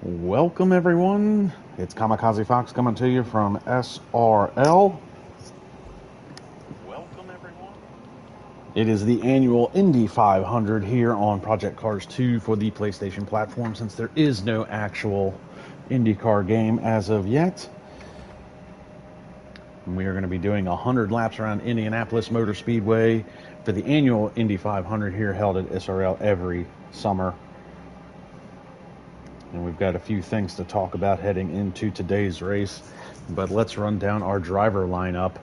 Welcome everyone, it's Kamikaze Fox coming to you from SRL. Welcome everyone. It is the annual Indy 500 here on Project Cars 2 for the PlayStation platform, since there is no actual IndyCar game as of yet. We are going to be doing 100 laps around Indianapolis Motor Speedway for the annual Indy 500 here, held at SRL every summer. And we've got a few things to talk about heading into today's race, but let's run down our driver lineup,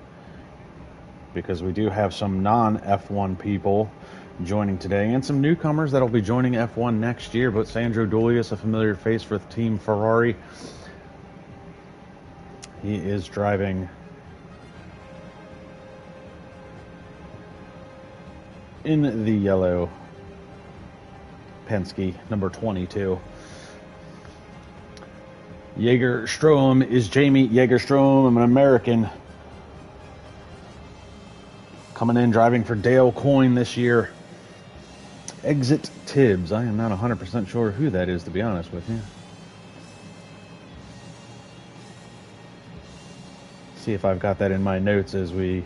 because we do have some non-F1 people joining today and some newcomers that'll be joining F1 next year. But Sandro Dulius, a familiar face for Team Ferrari, he is driving in the yellow Penske number 22. Jaeger-Strom is Jamie Jaeger-Strom, an American, coming in driving for Dale Coyne this year. Exit Tibbs, I am not 100% sure who that is, to be honest with you. See if I've got that in my notes as we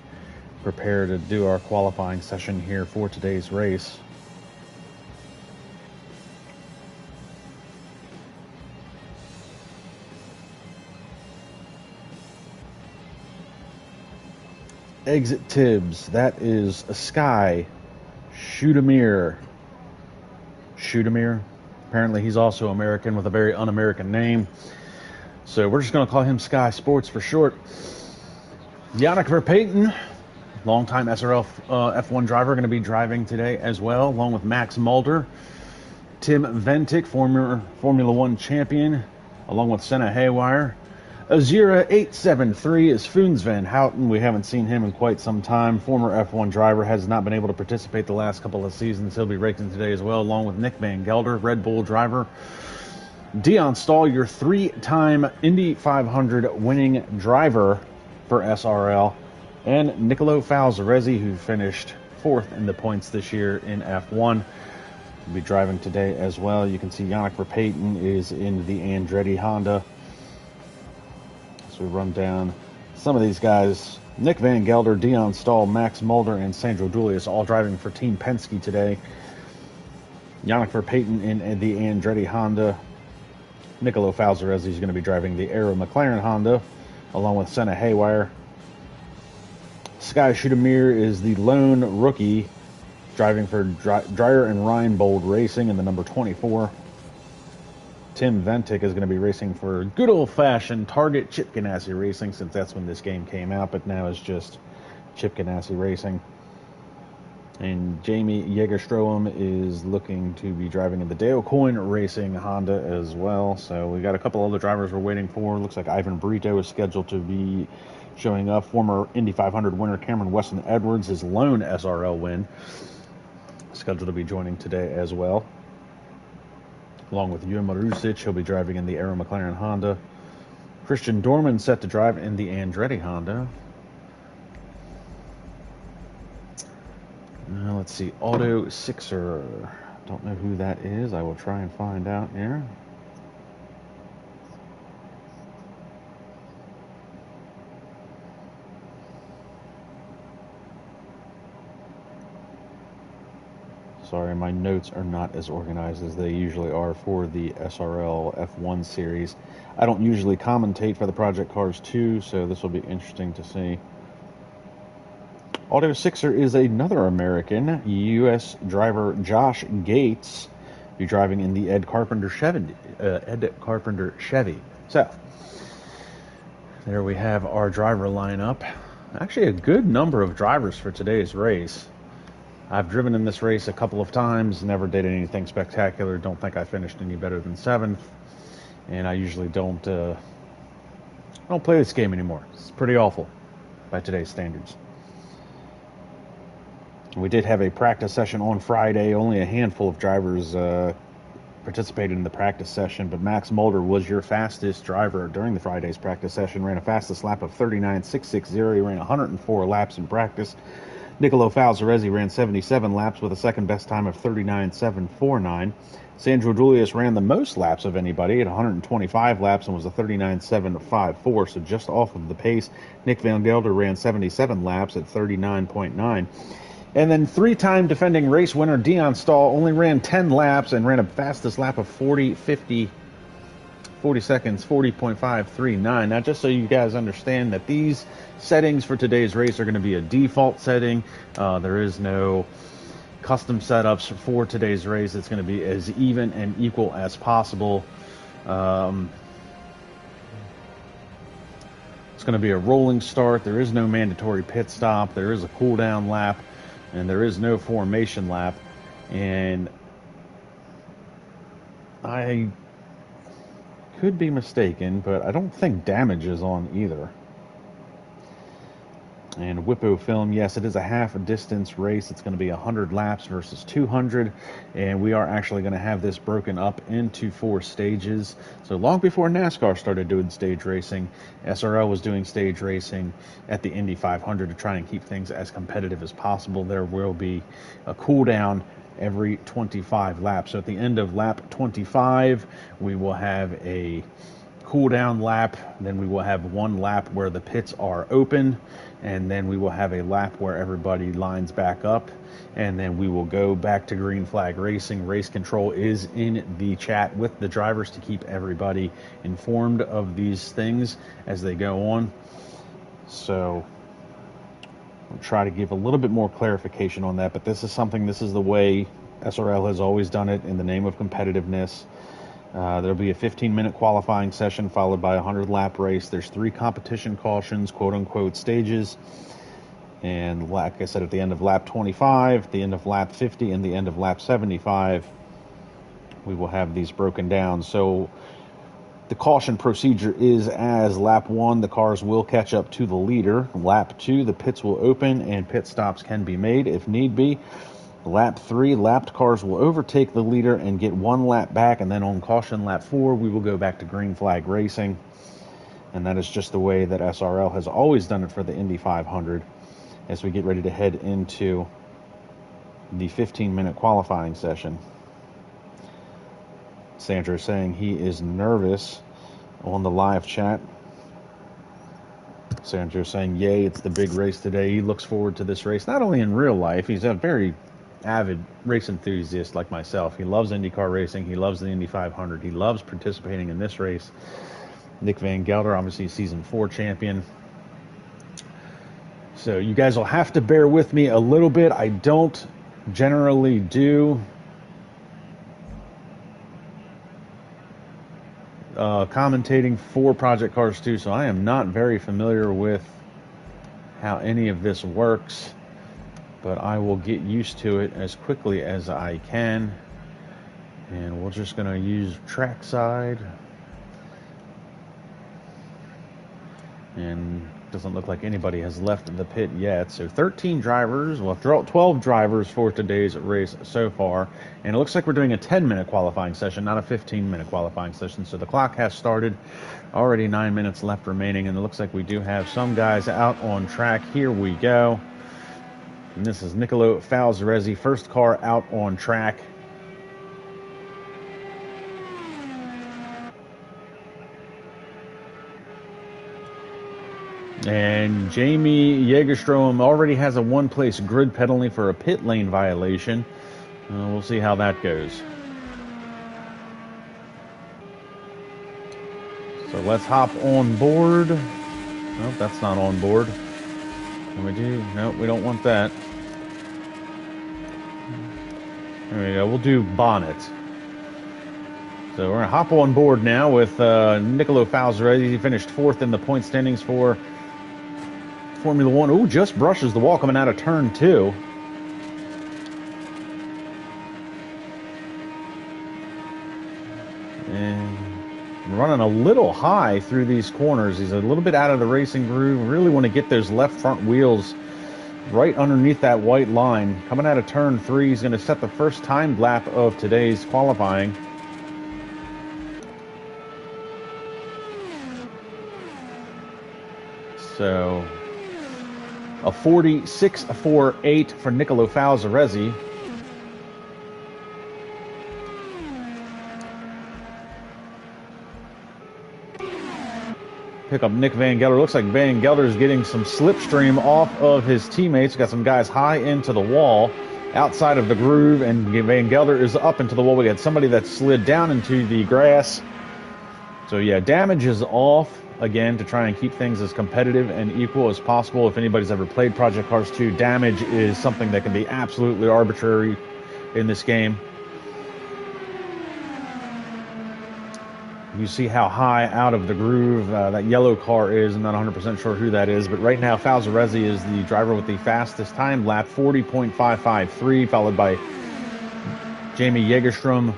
prepare to do our qualifying session here for today's race. Exit Tibbs, that is a Sky Shootamir. Apparently he's also American with a very un-American name, so we're just going to call him Sky Sports for short. Yannick Verpayten, longtime SRL F1 driver, going to be driving today as well, along with Max Mulder. Tim Ventic, former Formula One champion, along with Senna Haywire. Azira 873 is Foons Van Houten. We haven't seen him in quite some time. Former F1 driver, has not been able to participate the last couple of seasons. He'll be racing today as well, along with Nick Van Gelder, Red Bull driver. Dion Stahl, your three-time Indy 500 winning driver for SRL. And Nicolo Falzaresi, who finished fourth in the points this year in F1, will be driving today as well. You can see Yannick Verpayten is in the Andretti Honda. So we run down some of these guys. Nick Van Gelder, Dion Stahl, Max Mulder, and Sandro Dulius all driving for Team Penske today. Yannick Verpayten in the Andretti Honda. Nicolo Falzaresi is going to be driving the Aero McLaren Honda, along with Senna Haywire. Sky Shootamir is the lone rookie, driving for Dreyer and Reinbold Racing in the number 24. Tim Ventic is going to be racing for good old-fashioned Target Chip Ganassi Racing, since that's when this game came out, but now it's just Chip Ganassi Racing. And Jamie Jaeger-Strom is looking to be driving in the Dale Coyne Racing Honda as well. So we got a couple other drivers we're waiting for. Looks like Ivan Brito is scheduled to be showing up. Former Indy 500 winner Cameron Weston Edwards, his lone SRL win, scheduled to be joining today as well. Along with Ewan Marusic, he'll be driving in the Aero McLaren Honda. Christian Dorman set to drive in the Andretti Honda. Let's see, Auto Sixer. Don't know who that is. I will try and find out here. Sorry, my notes are not as organized as they usually are for the SRL F1 series. I don't usually commentate for the Project Cars 2, so this will be interesting to see. Auto Sixer is another American. U.S. driver Josh Gates, be driving in the Ed Carpenter Chevy. So, there we have our driver lineup. Actually, a good number of drivers for today's race. I've driven in this race a couple of times, never did anything spectacular. Don't think I finished any better than 7th. And I usually don't play this game anymore. It's pretty awful by today's standards. We did have a practice session on Friday. Only a handful of drivers participated in the practice session, but Max Mulder was your fastest driver during the Friday's practice session. Ran a fastest lap of 39.660. He ran 104 laps in practice. Nicolo Falzarezzi ran 77 laps with a second best time of 39.749. Sandro Julius ran the most laps of anybody at 125 laps and was a 39.754, so just off of the pace. Nick Van Gelder ran 77 laps at 39.9. And then three-time defending race winner Dion Stahl only ran 10 laps and ran a fastest lap of 40 seconds, 40.539. Now, just so you guys understand that these settings for today's race are going to be a default setting. There is no custom setups for today's race. It's going to be as even and equal as possible. It's going to be a rolling start. There is no mandatory pit stop. There is a cool down lap, and there is no formation lap. And I could be mistaken, but I don't think damage is on either. And Whippo film, yes, it is a half a distance race. It's going to be 100 laps versus 200, and we are actually going to have this broken up into 4 stages. So long before NASCAR started doing stage racing, SRL was doing stage racing at the Indy 500 to try and keep things as competitive as possible. There will be a cool down every 25 laps. So at the end of lap 25, we will have a cool down lap, then we will have one lap where the pits are open, and then we will have a lap where everybody lines back up, and then we will go back to green flag racing. Race control is in the chat with the drivers to keep everybody informed of these things as they go on. So I'll try to give a little bit more clarification on that, but this is the way SRL has always done it in the name of competitiveness. There'll be a 15-minute qualifying session followed by a 100-lap race. There's 3 competition cautions, quote-unquote stages. And like I said, at the end of lap 25, the end of lap 50, and the end of lap 75, we will have these broken down. So the caution procedure is as lap 1, the cars will catch up to the leader. Lap 2, the pits will open and pit stops can be made if need be. Lap 3, lapped cars will overtake the leader and get 1 lap back, and then on caution lap 4, we will go back to green flag racing. And that is just the way that SRL has always done it for the Indy 500 as we get ready to head into the 15-minute qualifying session. Sandro saying he is nervous on the live chat. Sandro saying, yay, it's the big race today. He looks forward to this race, not only in real life. He's a very avid race enthusiast like myself. He loves IndyCar racing. He loves the Indy 500. He loves participating in this race. Nick Van Gelder, obviously season 4 champion. So you guys will have to bear with me a little bit. I don't generally do commentating for Project Cars 2, so I am not very familiar with how any of this works. But I will get used to it as quickly as I can. And we're just going to use trackside. And doesn't look like anybody has left the pit yet. So 13 drivers, well, 12 drivers for today's race so far. And it looks like we're doing a 10-minute qualifying session, not a 15-minute qualifying session. So the clock has started. Already 9 minutes left remaining. And it looks like we do have some guys out on track. Here we go. And this is Nicolo Falzarezzi, first car out on track. And Jamie Jägerstrom already has a 1-place grid penalty for a pit lane violation. We'll see how that goes. So let's hop on board. Nope, that's not on board. Can we do? Nope, we don't want that. There we go. We'll do bonnet. So we're going to hop on board now with Nicolo Falzarezzi. He finished 4th in the point standings for Formula 1. Ooh, just brushes the wall coming out of turn 2. And running a little high through these corners. He's a little bit out of the racing groove. Really want to get those left front wheels right underneath that white line. Coming out of turn 3, he's going to set the first timed lap of today's qualifying. So, a 46.48 for Nicolo Falzaresi. Pick up Nick Van Gelder. Looks like Van Gelder is getting some slipstream off of his teammates. Got some guys high into the wall, outside of the groove, and Van Gelder is up into the wall. We got somebody that slid down into the grass. So yeah, damage is off again to try and keep things as competitive and equal as possible. If anybody's ever played Project Cars 2, damage is something that can be absolutely arbitrary in this game. You see how high out of the groove that yellow car is. I'm not 100% sure who that is, but right now Falzaresi is the driver with the fastest time lap, 40.553, followed by Jamie Jägerstrom.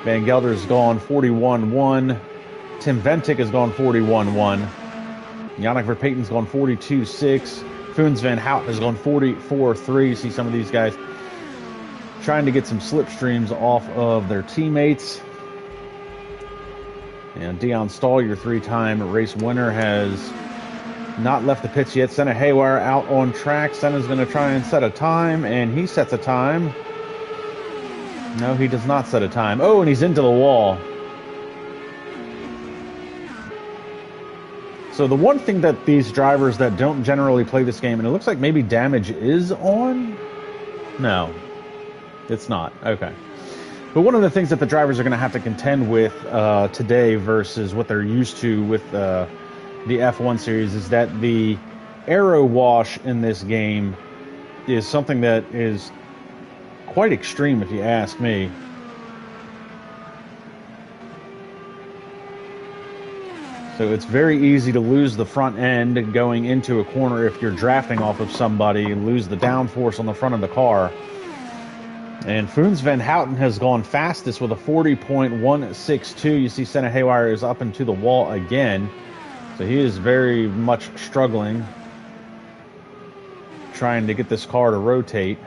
Van Gelder's gone 41.1. Tim Ventic has gone 41.1. Yannick Verpeyten's gone 42.6. Foons Van Houten has gone 44.3. You see some of these guys trying to get some slipstreams off of their teammates. And Dion Stahl, your three-time race winner, has not left the pits yet. Senna Haywire out on track. Senna's going to try and set a time, and he sets a time. No, he does not set a time. Oh, and he's into the wall. So the one thing that these drivers that don't generally play this game, and it looks like maybe damage is on? No, it's not. Okay. But one of the things that the drivers are going to have to contend with today versus what they're used to with the F1 series is that the aero wash in this game is something that is quite extreme, if you ask me. So it's very easy to lose the front end going into a corner if you're drafting off of somebody and lose the downforce on the front of the car. And Foons Van Houten has gone fastest with a 40.162. You see Senna Haywire is up into the wall again. So he is very much struggling, trying to get this car to rotate.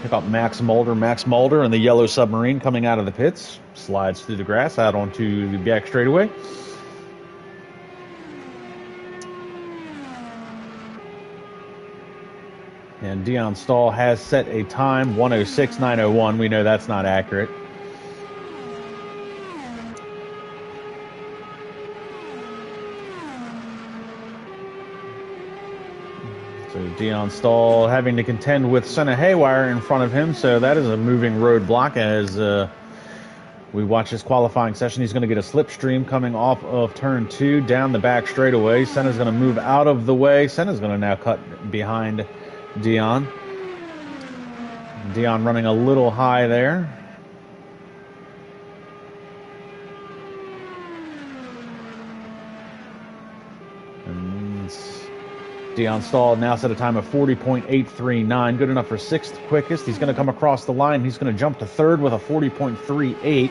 Pick up Max Mulder. Max Mulder in the yellow submarine coming out of the pits. Slides through the grass out onto the back straightaway. And Dion Stahl has set a time, 1:06.901. We know that's not accurate. So Dion Stahl having to contend with Senna Haywire in front of him. So that is a moving roadblock as we watch his qualifying session. He's going to get a slipstream coming off of turn 2 down the back straightaway. Senna's going to move out of the way. Senna's going to now cut behind Dion. Dion running a little high there. And Dion Stahl now set a time of 40.839. Good enough for 6th quickest. He's going to come across the line. He's going to jump to 3rd with a 40.38.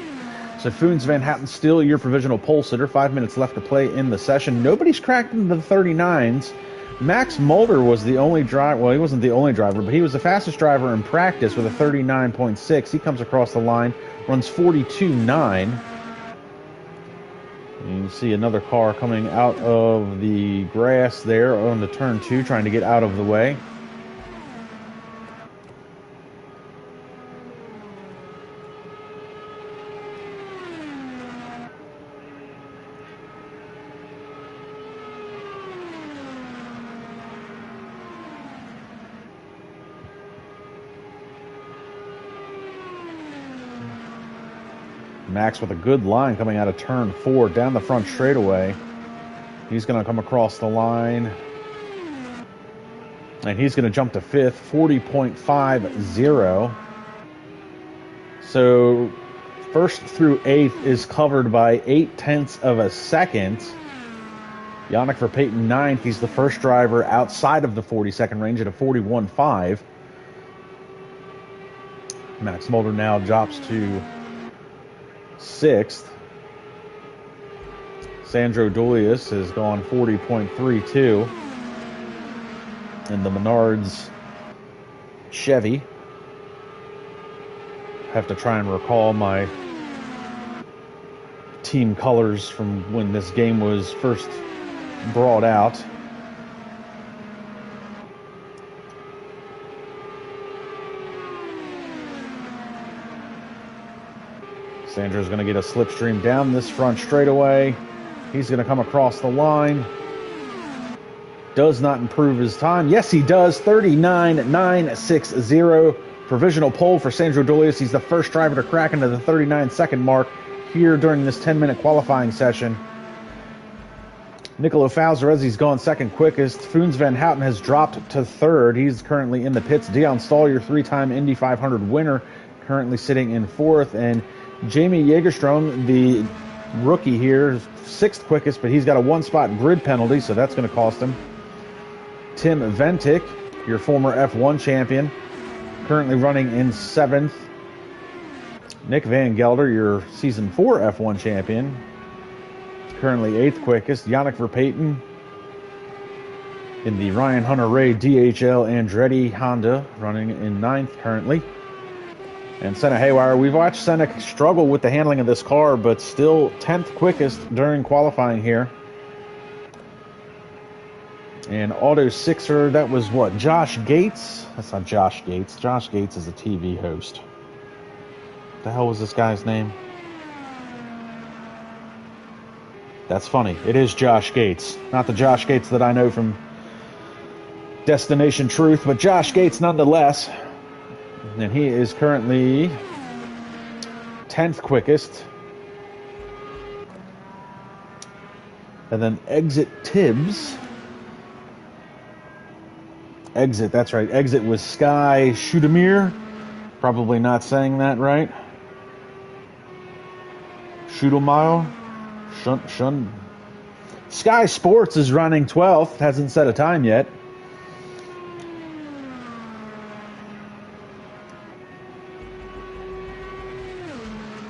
So Foons Van Houten still your provisional pole sitter. 5 minutes left to play in the session. Nobody's cracked into the 39s. Max Mulder was the only driver. Well, he wasn't the only driver, but he was the fastest driver in practice with a 39.6. He comes across the line, runs 42.9. And you see another car coming out of the grass there on the turn 2, trying to get out of the way. Max with a good line coming out of turn 4 down the front straightaway. He's going to come across the line. And he's going to jump to 5th, 40.50. So 1st through 8th is covered by 0.8 of a second. Yannick Verpeyten 9th. He's the first driver outside of the 40-second range at a 41.5. Max Mulder now drops to 6th. Sandro Dolius has gone 40.32 in the Menards Chevy. Have to try and recall my team colors from when this game was first brought out. Sandro's going to get a slipstream down this front straightaway. He's going to come across the line. Does not improve his time. Yes, he does. 39.960. Provisional pole for Sandro Duilius. He's the first driver to crack into the 39-second mark here during this 10-minute qualifying session. Nicolo Falzaresi's gone second quickest. Foons Van Houten has dropped to third. He's currently in the pits. Dion Stahl, your three-time Indy 500 winner, currently sitting in fourth. And Jamie Jägerstrom, the rookie here, sixth quickest, but he's got a one-spot grid penalty, so that's going to cost him. Tim Ventic, your former F1 champion, currently running in seventh. Nick Van Gelder, your Season 4 F1 champion, currently eighth quickest. Yannick Verpaeten in the Ryan Hunter-Ray DHL Andretti Honda, running in ninth currently. And Senna Haywire, we've watched Senna struggle with the handling of this car, but still 10th quickest during qualifying here. And Auto Sixer, that was what? Josh Gates? That's not Josh Gates. Josh Gates is a TV host. What the hell was this guy's name? That's funny. It is Josh Gates. Not the Josh Gates that I know from Destination Truth, but Josh Gates nonetheless. And he is currently 10th quickest. And then Exit Tibbs. Exit, that's right. Exit was Sky Shudamir. Probably not saying that right. Schudelmile. Shun. Sky Sports is running 12th. Hasn't set a time yet.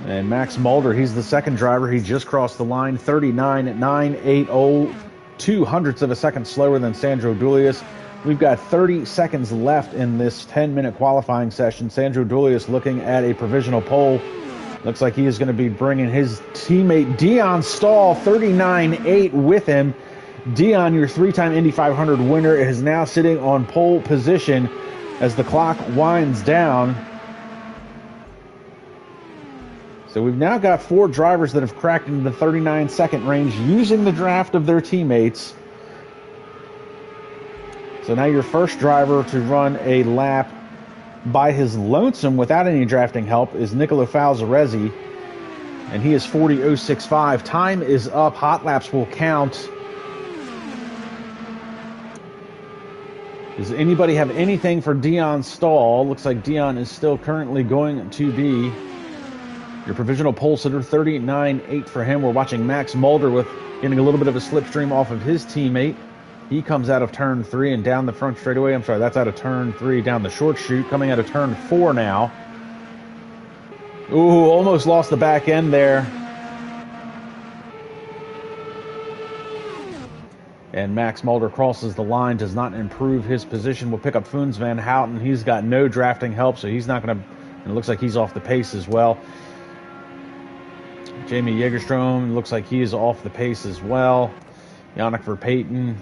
And Max Mulder, he's the second driver. He just crossed the line. 39.980. 2 hundredths of a second slower than Sandro Duilius. We've got 30 seconds left in this 10-minute qualifying session. Sandro Duilius looking at a provisional pole. Looks like he is going to be bringing his teammate Dion Stahl 39.8 with him. Dion, your three-time Indy 500 winner, is now sitting on pole position as the clock winds down. So we've now got 4 drivers that have cracked into the 39-second range using the draft of their teammates. So now your first driver to run a lap by his lonesome without any drafting help is Nicolo Falzaresi, and he is 40.065. Time is up. Hot laps will count. Does anybody have anything for Dion Stahl? Looks like Dion is still currently going to be your provisional pole sitter. 39.8 for him. We're watching Max Mulder with getting a little bit of a slipstream off of his teammate. He comes out of turn 3 and down the front straightaway. I'm sorry, that's out of turn 3 down the short chute. Coming out of turn 4 now. Ooh, almost lost the back end there. And Max Mulder crosses the line, does not improve his position. We'll pick up Foons Van Houten. He's got no drafting help, so he's not going to... It looks like he's off the pace as well. Jamie Jägerstrom looks like he is off the pace as well. Yannick Verpaeten.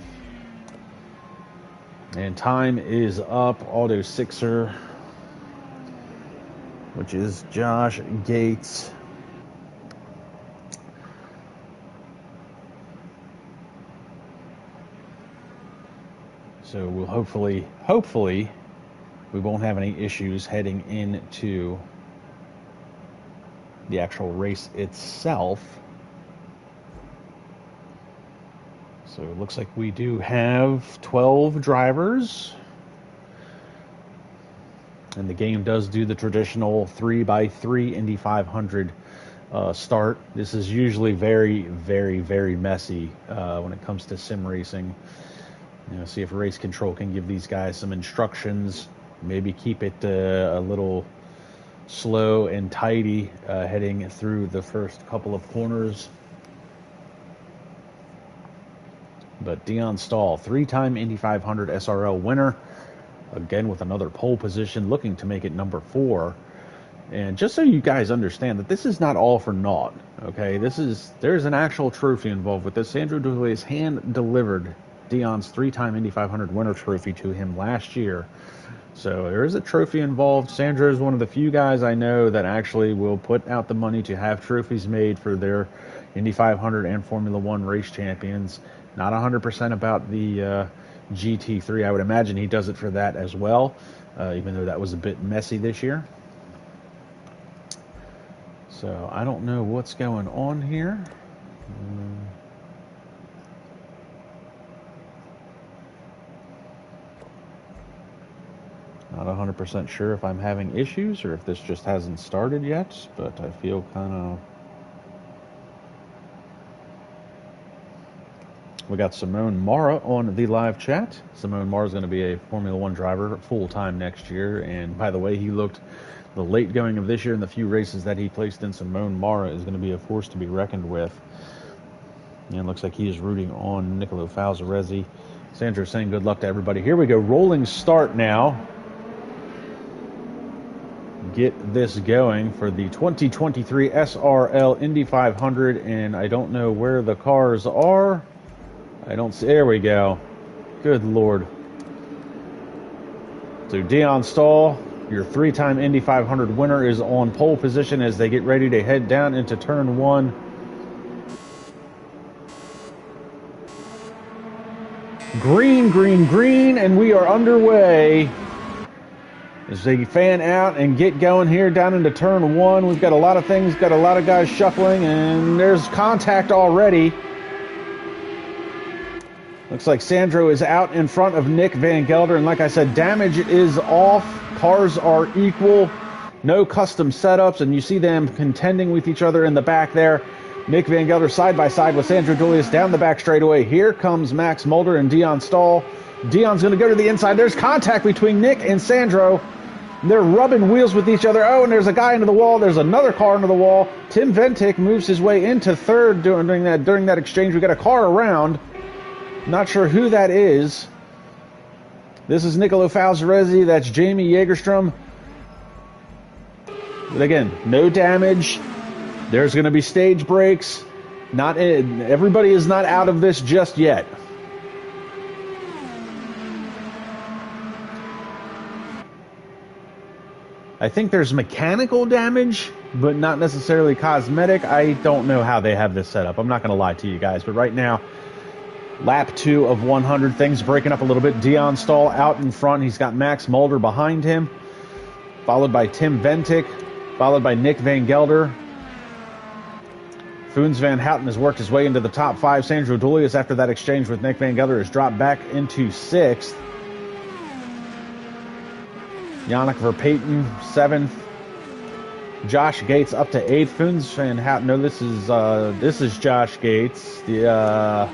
And time is up. Auto Sixer, which is Josh Gates. So we'll hopefully, we won't have any issues heading into the actual race itself. So it looks like we do have 12 drivers. And the game does do the traditional 3x3 Indy 500 start. This is usually very, very, very messy when it comes to sim racing. You know, see if race control can give these guys some instructions. Maybe keep it a little slow and tidy heading through the first couple of corners. But Dion Stahl, 3-time Indy 500 SRL winner, again with another pole position, looking to make it number 4. And just so you guys understand that this is not all for naught. Okay, there's an actual trophy involved with this. Sandro Duilius hand-delivered Dion's 3-time Indy 500 winner trophy to him last year. So there is a trophy involved. Sandro is one of the few guys I know that actually will put out the money to have trophies made for their Indy 500 and Formula One race champions. Not 100% about the GT3. I would imagine he does it for that as well, even though that was a bit messy this year. So I don't know what's going on here. Not 100% sure if I'm having issues or if this just hasn't started yet, but I feel kind of... We got Simone Mara on the live chat. Simone Mara is going to be a Formula One driver full-time next year, and by the way, he looked the late going of this year and the few races that he placed in. Simone Mara is going to be a force to be reckoned with. And it looks like he is rooting on Nicolo Falzaresi. Sandro saying good luck to everybody. Here we go, rolling start now. Get this going for the 2023 SRL Indy 500, and I don't know where the cars are. I don't see. There we go. Good Lord. So Dion Stahl, your 3-time Indy 500 winner, is on pole position as they get ready to head down into turn 1. Green, green, green, and we are underway. As they fan out and get going here down into turn 1, we've got a lot of things, got a lot of guys shuffling, and there's contact already. Looks like Sandro is out in front of Nick Van Gelder, and like I said, damage is off. Cars are equal. No custom setups, and you see them contending with each other in the back there. Nick Van Gelder side by side with Sandro Duilius down the back straightaway. Here comes Max Mulder and Dion Stahl. Dion's going to go to the inside. There's contact between Nick and Sandro. They're rubbing wheels with each other. Oh, and there's a guy into the wall. There's another car into the wall. Tim Ventic moves his way into third during that exchange. We got a car around. Not sure who that is. This is Nicolo Falzaresi. That's Jamie Jägerstrom. But again, no damage. There's going to be stage breaks. Everybody is not out of this just yet. I think there's mechanical damage, but not necessarily cosmetic. I don't know how they have this set up. I'm not going to lie to you guys, but right now, lap 2 of 100, things breaking up a little bit. Dion Stahl out in front. He's got Max Mulder behind him, followed by Tim Ventic, followed by Nick Van Gelder. Foons Van Houten has worked his way into the top 5. Sandro Duilius, after that exchange with Nick Van Gelder, has dropped back into 6th. Yannick Verpaeten, 7th. Josh Gates up to 8th. Foons Van Houten. No, this is Josh Gates. Damn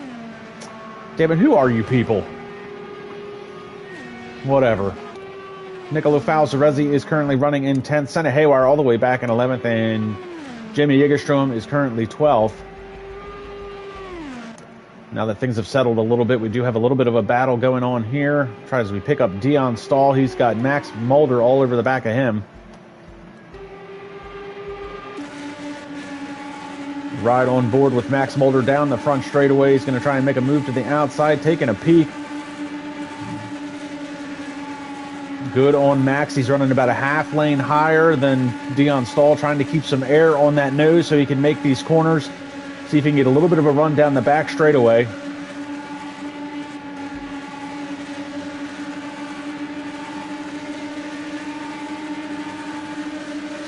it, who are you people? Whatever. Nicolo Falzaresi is currently running in 10th. Senna Haywire all the way back in 11th, and Jamie Jägerstrom is currently 12th. Now that things have settled a little bit, we do have a little bit of a battle going on here. Try as we pick up Dion Stahl. He's got Max Mulder all over the back of him. Ride on board with Max Mulder down the front straightaway. He's going to try and make a move to the outside, taking a peek. Good on Max. He's running about a half lane higher than Dion Stahl, trying to keep some air on that nose so he can make these corners. See if he can get a little bit of a run down the back straightaway.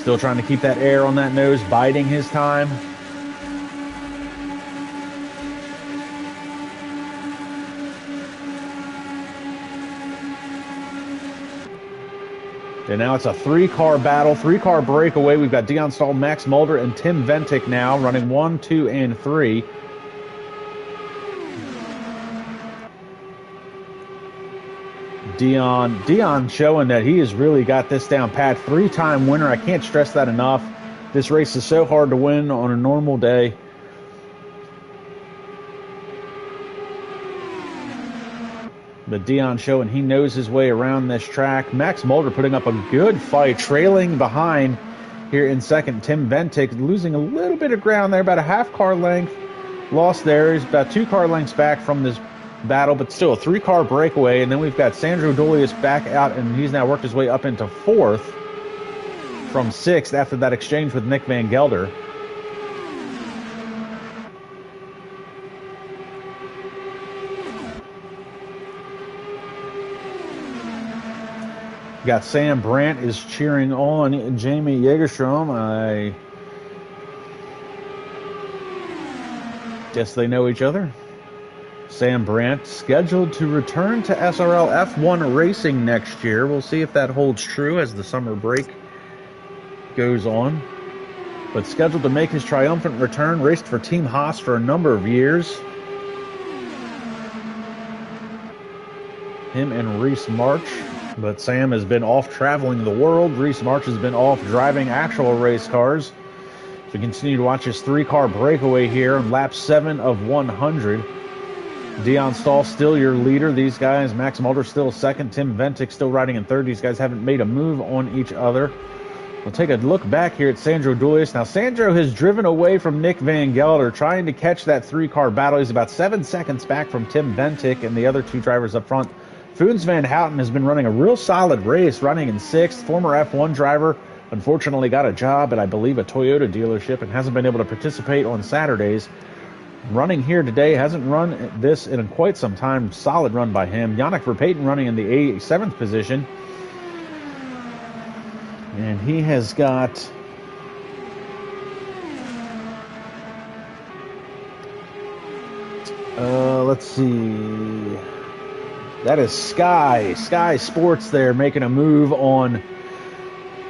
Still trying to keep that air on that nose, biding his time. And now it's a 3-car battle, 3-car breakaway. We've got Dion Stahl, Max Mulder, and Tim Ventic now running 1, 2, and 3. Dion showing that he has really got this down pat. 3-time winner. I can't stress that enough. This race is so hard to win on a normal day. But Dion showing he knows his way around this track. Max Mulder putting up a good fight, trailing behind here in second. Tim Ventic losing a little bit of ground there, about a half car length lost there. He's about 2 car lengths back from this battle, but still a 3-car breakaway. And then we've got Sandro Dolius back out, and he's now worked his way up into 4th from 6th after that exchange with Nick Van Gelder. Got Sam Brandt is cheering on Jamie Jägerstrom. I guess they know each other. Sam Brandt scheduled to return to SRL F1 racing next year. We'll see if that holds true as the summer break goes on. But scheduled to make his triumphant return, raced for Team Haas for a number of years. Him and Reese March. But Sam has been off traveling the world. Reese March has been off driving actual race cars. So we continue to watch his 3-car breakaway here on lap 7 of 100. Dion Stahl still your leader. These guys, Max Mulder still second. Tim Ventic still riding in third. These guys haven't made a move on each other. We'll take a look back here at Sandro Dolius. Now, Sandro has driven away from Nick Van Gelder, trying to catch that 3-car battle. He's about 7 seconds back from Tim Ventic and the other 2 drivers up front. Foons Van Houten has been running a real solid race, running in 6th. Former F1 driver, unfortunately got a job at, I believe, a Toyota dealership and hasn't been able to participate on Saturdays. Running here today, hasn't run this in quite some time. Solid run by him. Yannick Verpaeten running in the 7th position. And he has got... let's see... That is Sky Sports there making a move on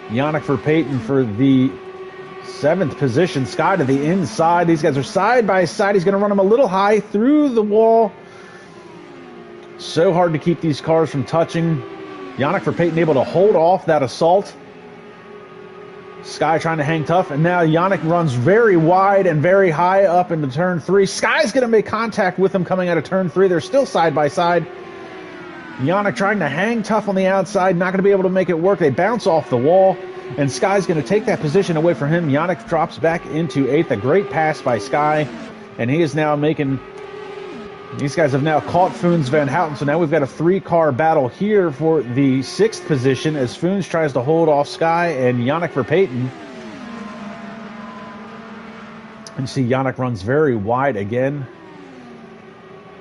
Yannick Verpaeten for the 7th position. Sky to the inside. These guys are side by side. He's going to run them a little high through the wall. So hard to keep these cars from touching. Yannick Verpaeten able to hold off that assault. Sky trying to hang tough. And now Yannick runs very wide and very high up into turn 3. Sky's going to make contact with him coming out of turn 3. They're still side by side. Yannick trying to hang tough on the outside, not going to be able to make it work. They bounce off the wall, and Sky's going to take that position away from him. Yannick drops back into 8th. A great pass by Sky, and he is now making... These guys have now caught Foons Van Houten, so now we've got a 3-car battle here for the 6th position as Foons tries to hold off Sky and Yannick Verpaeten. And you see Yannick runs very wide again.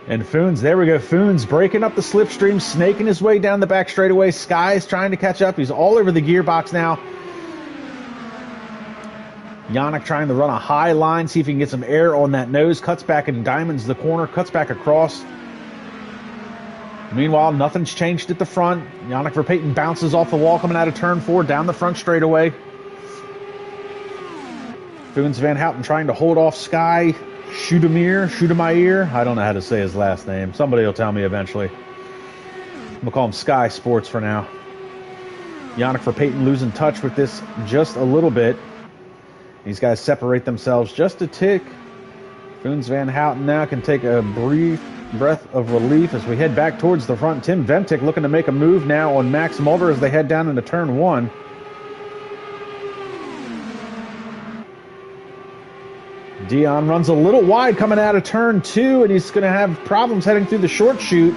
And Foons, there we go. Foons breaking up the slipstream, snaking his way down the back straightaway. Sky's trying to catch up. He's all over the gearbox now. Yannick trying to run a high line, see if he can get some air on that nose. Cuts back and diamonds the corner, cuts back across. Meanwhile, nothing's changed at the front. Yannick Verpaeten bounces off the wall coming out of turn 4, down the front straightaway. Foons Van Houten trying to hold off Sky. Schudemeier. I don't know how to say his last name. Somebody will tell me eventually. We'll call him Sky Sports for now. Yannick Verpaeten losing touch with this just a little bit. These guys separate themselves just a tick. Foons Van Houten now can take a brief breath of relief as we head back towards the front. Tim Ventic looking to make a move now on Max Mulder as they head down into turn 1. Dion runs a little wide coming out of turn 2, and he's going to have problems heading through the short chute.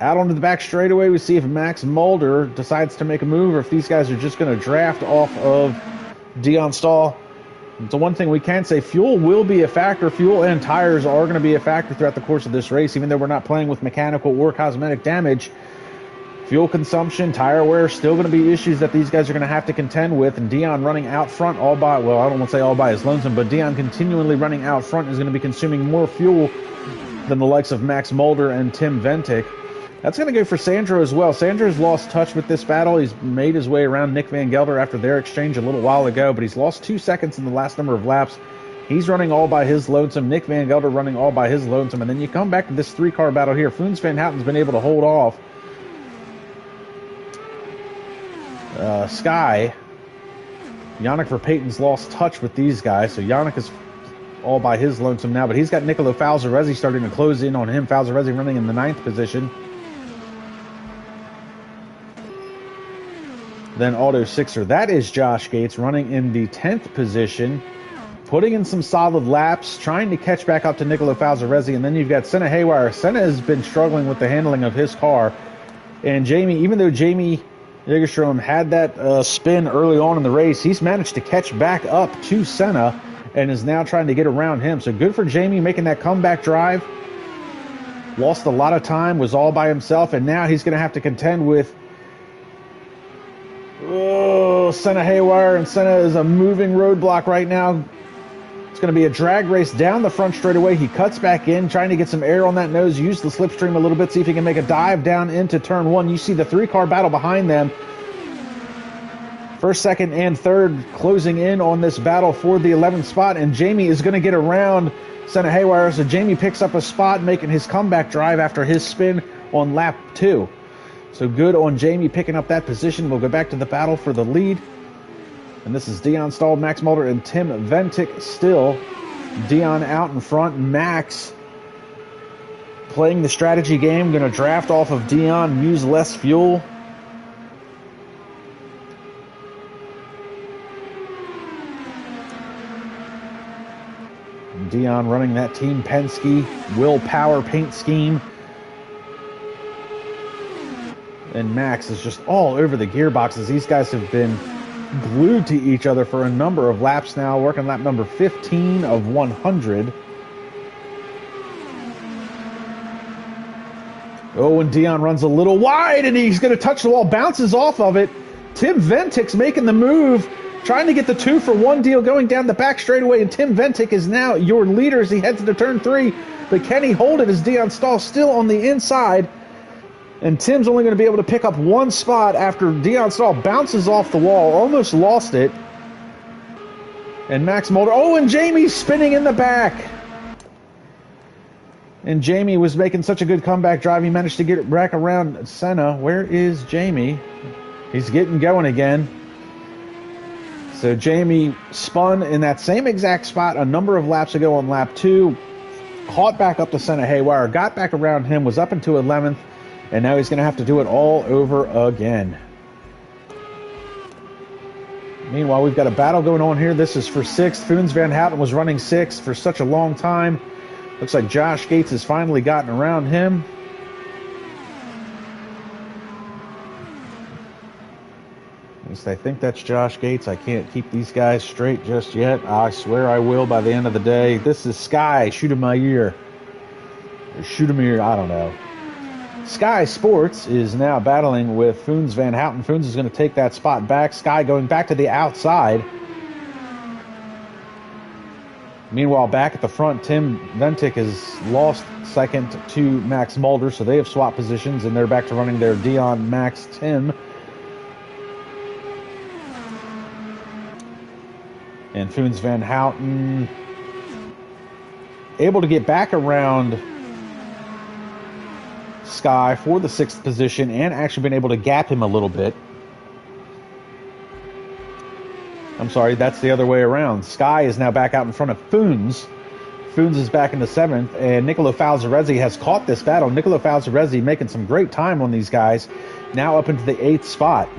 Out onto the back straightaway, we see if Max Mulder decides to make a move or if these guys are just going to draft off of Dion Stahl. The one thing we can say, fuel will be a factor. Fuel and tires are going to be a factor throughout the course of this race, even though we're not playing with mechanical or cosmetic damage. Fuel consumption, tire wear, still going to be issues that these guys are going to have to contend with. And Dion running out front all by, well, I don't want to say all by his lonesome, but Dion continually running out front is going to be consuming more fuel than the likes of Max Mulder and Tim Ventic. That's going to go for Sandro as well. Sandro's lost touch with this battle. He's made his way around Nick Van Gelder after their exchange a little while ago, but he's lost 2 seconds in the last number of laps. He's running all by his lonesome. Nick Van Gelder running all by his lonesome. And then you come back to this 3-car battle here. Foons Van Houten's been able to hold off Sky. Yannick Verpaeten's lost touch with these guys, so Yannick is all by his lonesome now, but he's got Nicolo Falzarezzi starting to close in on him. Falzarezzi running in the 9th position. then Auto Sixer. That is Josh Gates running in the 10th position, putting in some solid laps, trying to catch back up to Nicolo Falzarezzi. And then you've got Senna Haywire. Senna has been struggling with the handling of his car. And Jamie, even though Jamie Jägerstrom had that spin early on in the race, he's managed to catch back up to Senna and is now trying to get around him. So good for Jamie making that comeback drive. Lost a lot of time, was all by himself, and now he's going to have to contend with Senna Haywire, and Senna is a moving roadblock right now. It's going to be a drag race down the front straightaway. He cuts back in, trying to get some air on that nose, use the slipstream a little bit, see if he can make a dive down into turn one. You see the three-car battle behind them. First, second, and third closing in on this battle for the 11th spot, and Jamie is going to get around Senna Haywire, so Jamie picks up a spot, making his comeback drive after his spin on lap 2. So good on Jamie picking up that position. We'll go back to the battle for the lead. And this is Dion Stahl, Max Mulder, and Tim Ventic still. Dion out in front. Max playing the strategy game. Going to draft off of Dion, use less fuel. Dion running that Team Penske willpower paint scheme. And Max is just all over the gearboxes. These guys have been glued to each other for a number of laps now, working lap number 15 of 100. Oh, and Dion runs a little wide, and he's going to touch the wall, bounces off of it. Tim Ventic's making the move, trying to get the 2-for-1 deal going down the back straightaway, and Tim Ventic is now your leader as he heads into turn 3. But can he hold it as Dion Stahl still on the inside? And Tim's only going to be able to pick up one spot after Dion Stahl bounces off the wall, almost lost it. And Max Mulder, and Jamie's spinning in the back. And Jamie was making such a good comeback drive, he managed to get it back around Senna. Where is Jamie? He's getting going again. So Jamie spun in that same exact spot a number of laps ago on lap 2, caught back up to Senna Haywire, got back around him, was up into 11th, and now he's going to have to do it all over again. Meanwhile, we've got a battle going on here. This is for 6th. Foons Van Houten was running 6th for such a long time. Looks like Josh Gates has finally gotten around him. At least I think that's Josh Gates. I can't keep these guys straight just yet. I swear I will by the end of the day. This is Sky. Shoot him my ear. Or shoot him ear. I don't know. Sky Sports is now battling with Foons Van Houten. Foons is going to take that spot back. Sky going back to the outside. Meanwhile, back at the front, Tim Ventic has lost second to Max Mulder, so they have swapped positions, and they're back to running their Dion, Max, Tim. And Foons Van Houten able to get back around Sky for the 6th position and actually been able to gap him a little bit. I'm sorry, that's the other way around. Sky is now back out in front of Foons. Foons is back in the 7th, and Nicolo Falzarezzi has caught this battle. Nicolo Falzarezzi making some great time on these guys, now up into the 8th spot.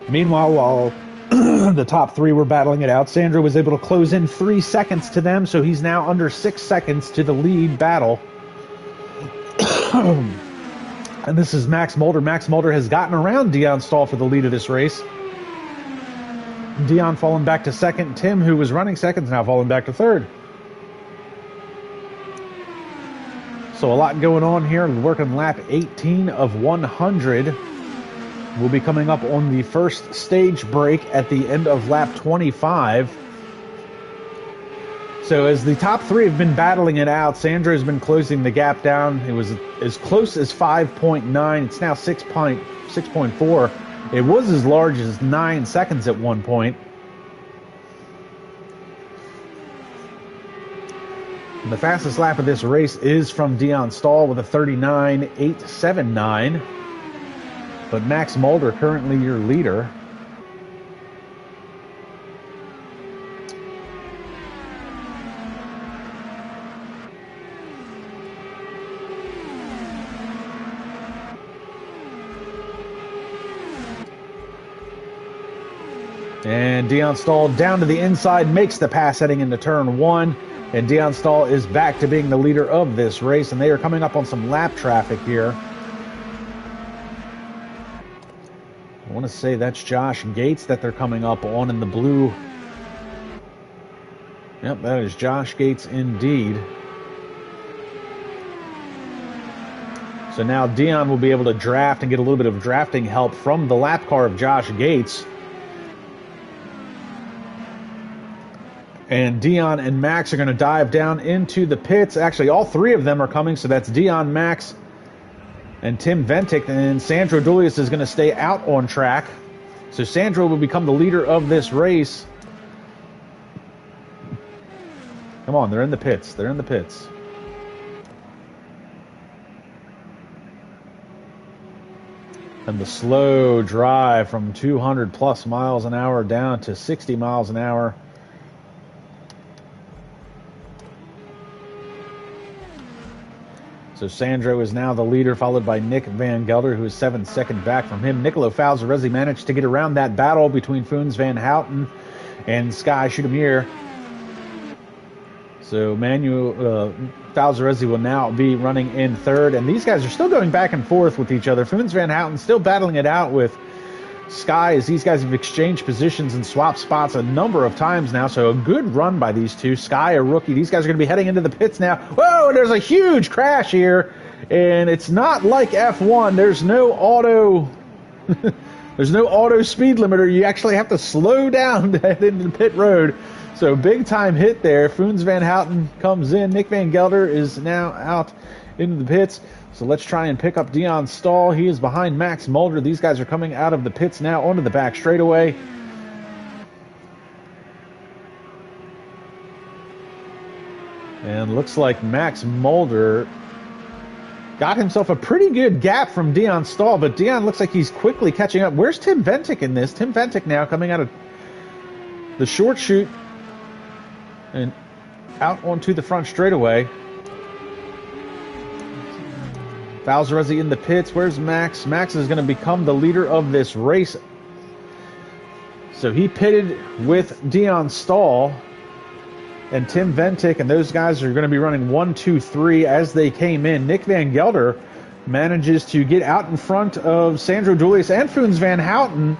Meanwhile, while the top 3 were battling it out, Sandro was able to close in 3 seconds to them, so he's now under 6 seconds to the lead battle. And this is Max Mulder. Max Mulder has gotten around Dion Stahl for the lead of this race. Dion falling back to 2nd. Tim, who was running 2nd, is now falling back to 3rd. So a lot going on here. Working lap 18 of 100. We'll be coming up on the first stage break at the end of lap 25. So as the top 3 have been battling it out, Sandro has been closing the gap down. It was as close as 5.9. It's now 6.4. It was as large as 9 seconds at one point. The fastest lap of this race is from Dion Stahl with a 39.879. But Max Mulder currently your leader. And Dion Stahl down to the inside, makes the pass heading into turn 1. And Dion Stahl is back to being the leader of this race. And they are coming up on some lap traffic here. I want to say that's Josh Gates that they're coming up on in the blue. Yep, that is Josh Gates indeed. So now Dion will be able to draft and get a little bit of drafting help from the lap car of Josh Gates. And Dion and Max are going to dive down into the pits. Actually, all three of them are coming, so that's Dion, Max, and Tim Ventic. And Sandro Dulius is going to stay out on track. So Sandro will become the leader of this race. Come on, they're in the pits. They're in the pits. And the slow drive from 200 plus miles an hour down to 60 miles an hour. So Sandro is now the leader, followed by Nick Van Gelder, who is 7 seconds back from him. Niccolo Falzarezzi managed to get around that battle between Foons Van Houten and Sky Schudemir. So Manuel Falzarezzi will now be running in third. And these guys are still going back and forth with each other. Foons Van Houten still battling it out with Sky, as these guys have exchanged positions and swapped spots a number of times now. So a good run by these two. Sky, a rookie. These guys are going to be heading into the pits now. Whoa, there's a huge crash here. And it's not like F1. There's no auto... there's no auto speed limiter. You actually have to slow down to head into the pit road. So big time hit there. Foons Van Houten comes in. Nick Van Gelder is now out into the pits. So let's try and pick up Dion Stahl. He is behind Max Mulder. These guys are coming out of the pits now onto the back straightaway. And looks like Max Mulder got himself a pretty good gap from Dion Stahl, but Dion looks like he's quickly catching up. Where's Tim Ventic in this? Tim Ventic now coming out of the short chute and out onto the front straightaway. Falzarezzi in the pits. Where's Max? Max is going to become the leader of this race. So he pitted with Dion Stahl and Tim Ventic, and those guys are going to be running 1, 2, 3 as they came in. Nick Van Gelder manages to get out in front of Sandro Dulius and Foons Van Houten.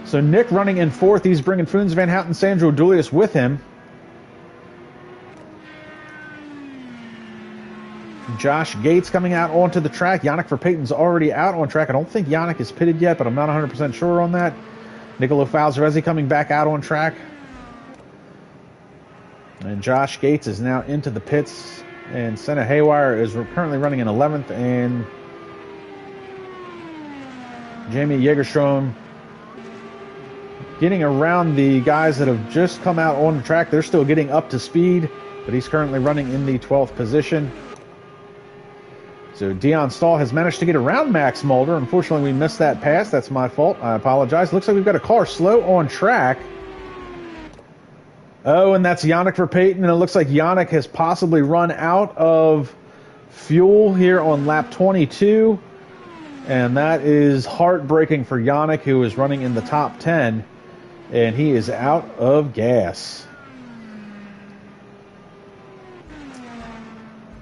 So Nick running in fourth. He's bringing Foons Van Houten, Sandro Dulius with him. Josh Gates coming out onto the track. Yannick Verpayten's already out on track. I don't think Yannick is pitted yet, but I'm not 100% sure on that. Niccolo Falzarezzi coming back out on track. And Josh Gates is now into the pits. And Senna Haywire is currently running in 11th. And Jamie Jägerstrom getting around the guys that have just come out on the track. They're still getting up to speed, but he's currently running in the 12th position. So Dion Stahl has managed to get around Max Mulder. Unfortunately, we missed that pass. That's my fault. I apologize. Looks like we've got a car slow on track. Oh, and that's Yannick Verpayten. And it looks like Yannick has possibly run out of fuel here on lap 22. And that is heartbreaking for Yannick, who is running in the top 10. And he is out of gas.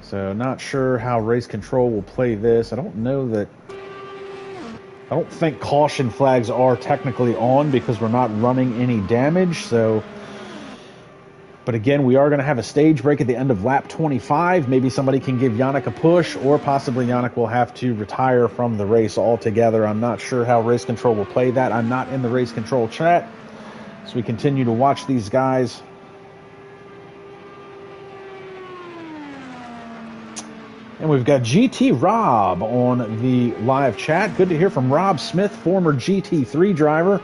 So not sure how race control will play this. I don't think caution flags are technically on because we're not running any damage. So, but again, we are going to have a stage break at the end of lap 25. Maybe somebody can give Yannick a push, or possibly Yannick will have to retire from the race altogether. I'm not sure how race control will play that. I'm not in the race control chat. So we continue to watch these guys. And we've got GT Rob on the live chat. Good to hear from Rob Smith, former GT3 driver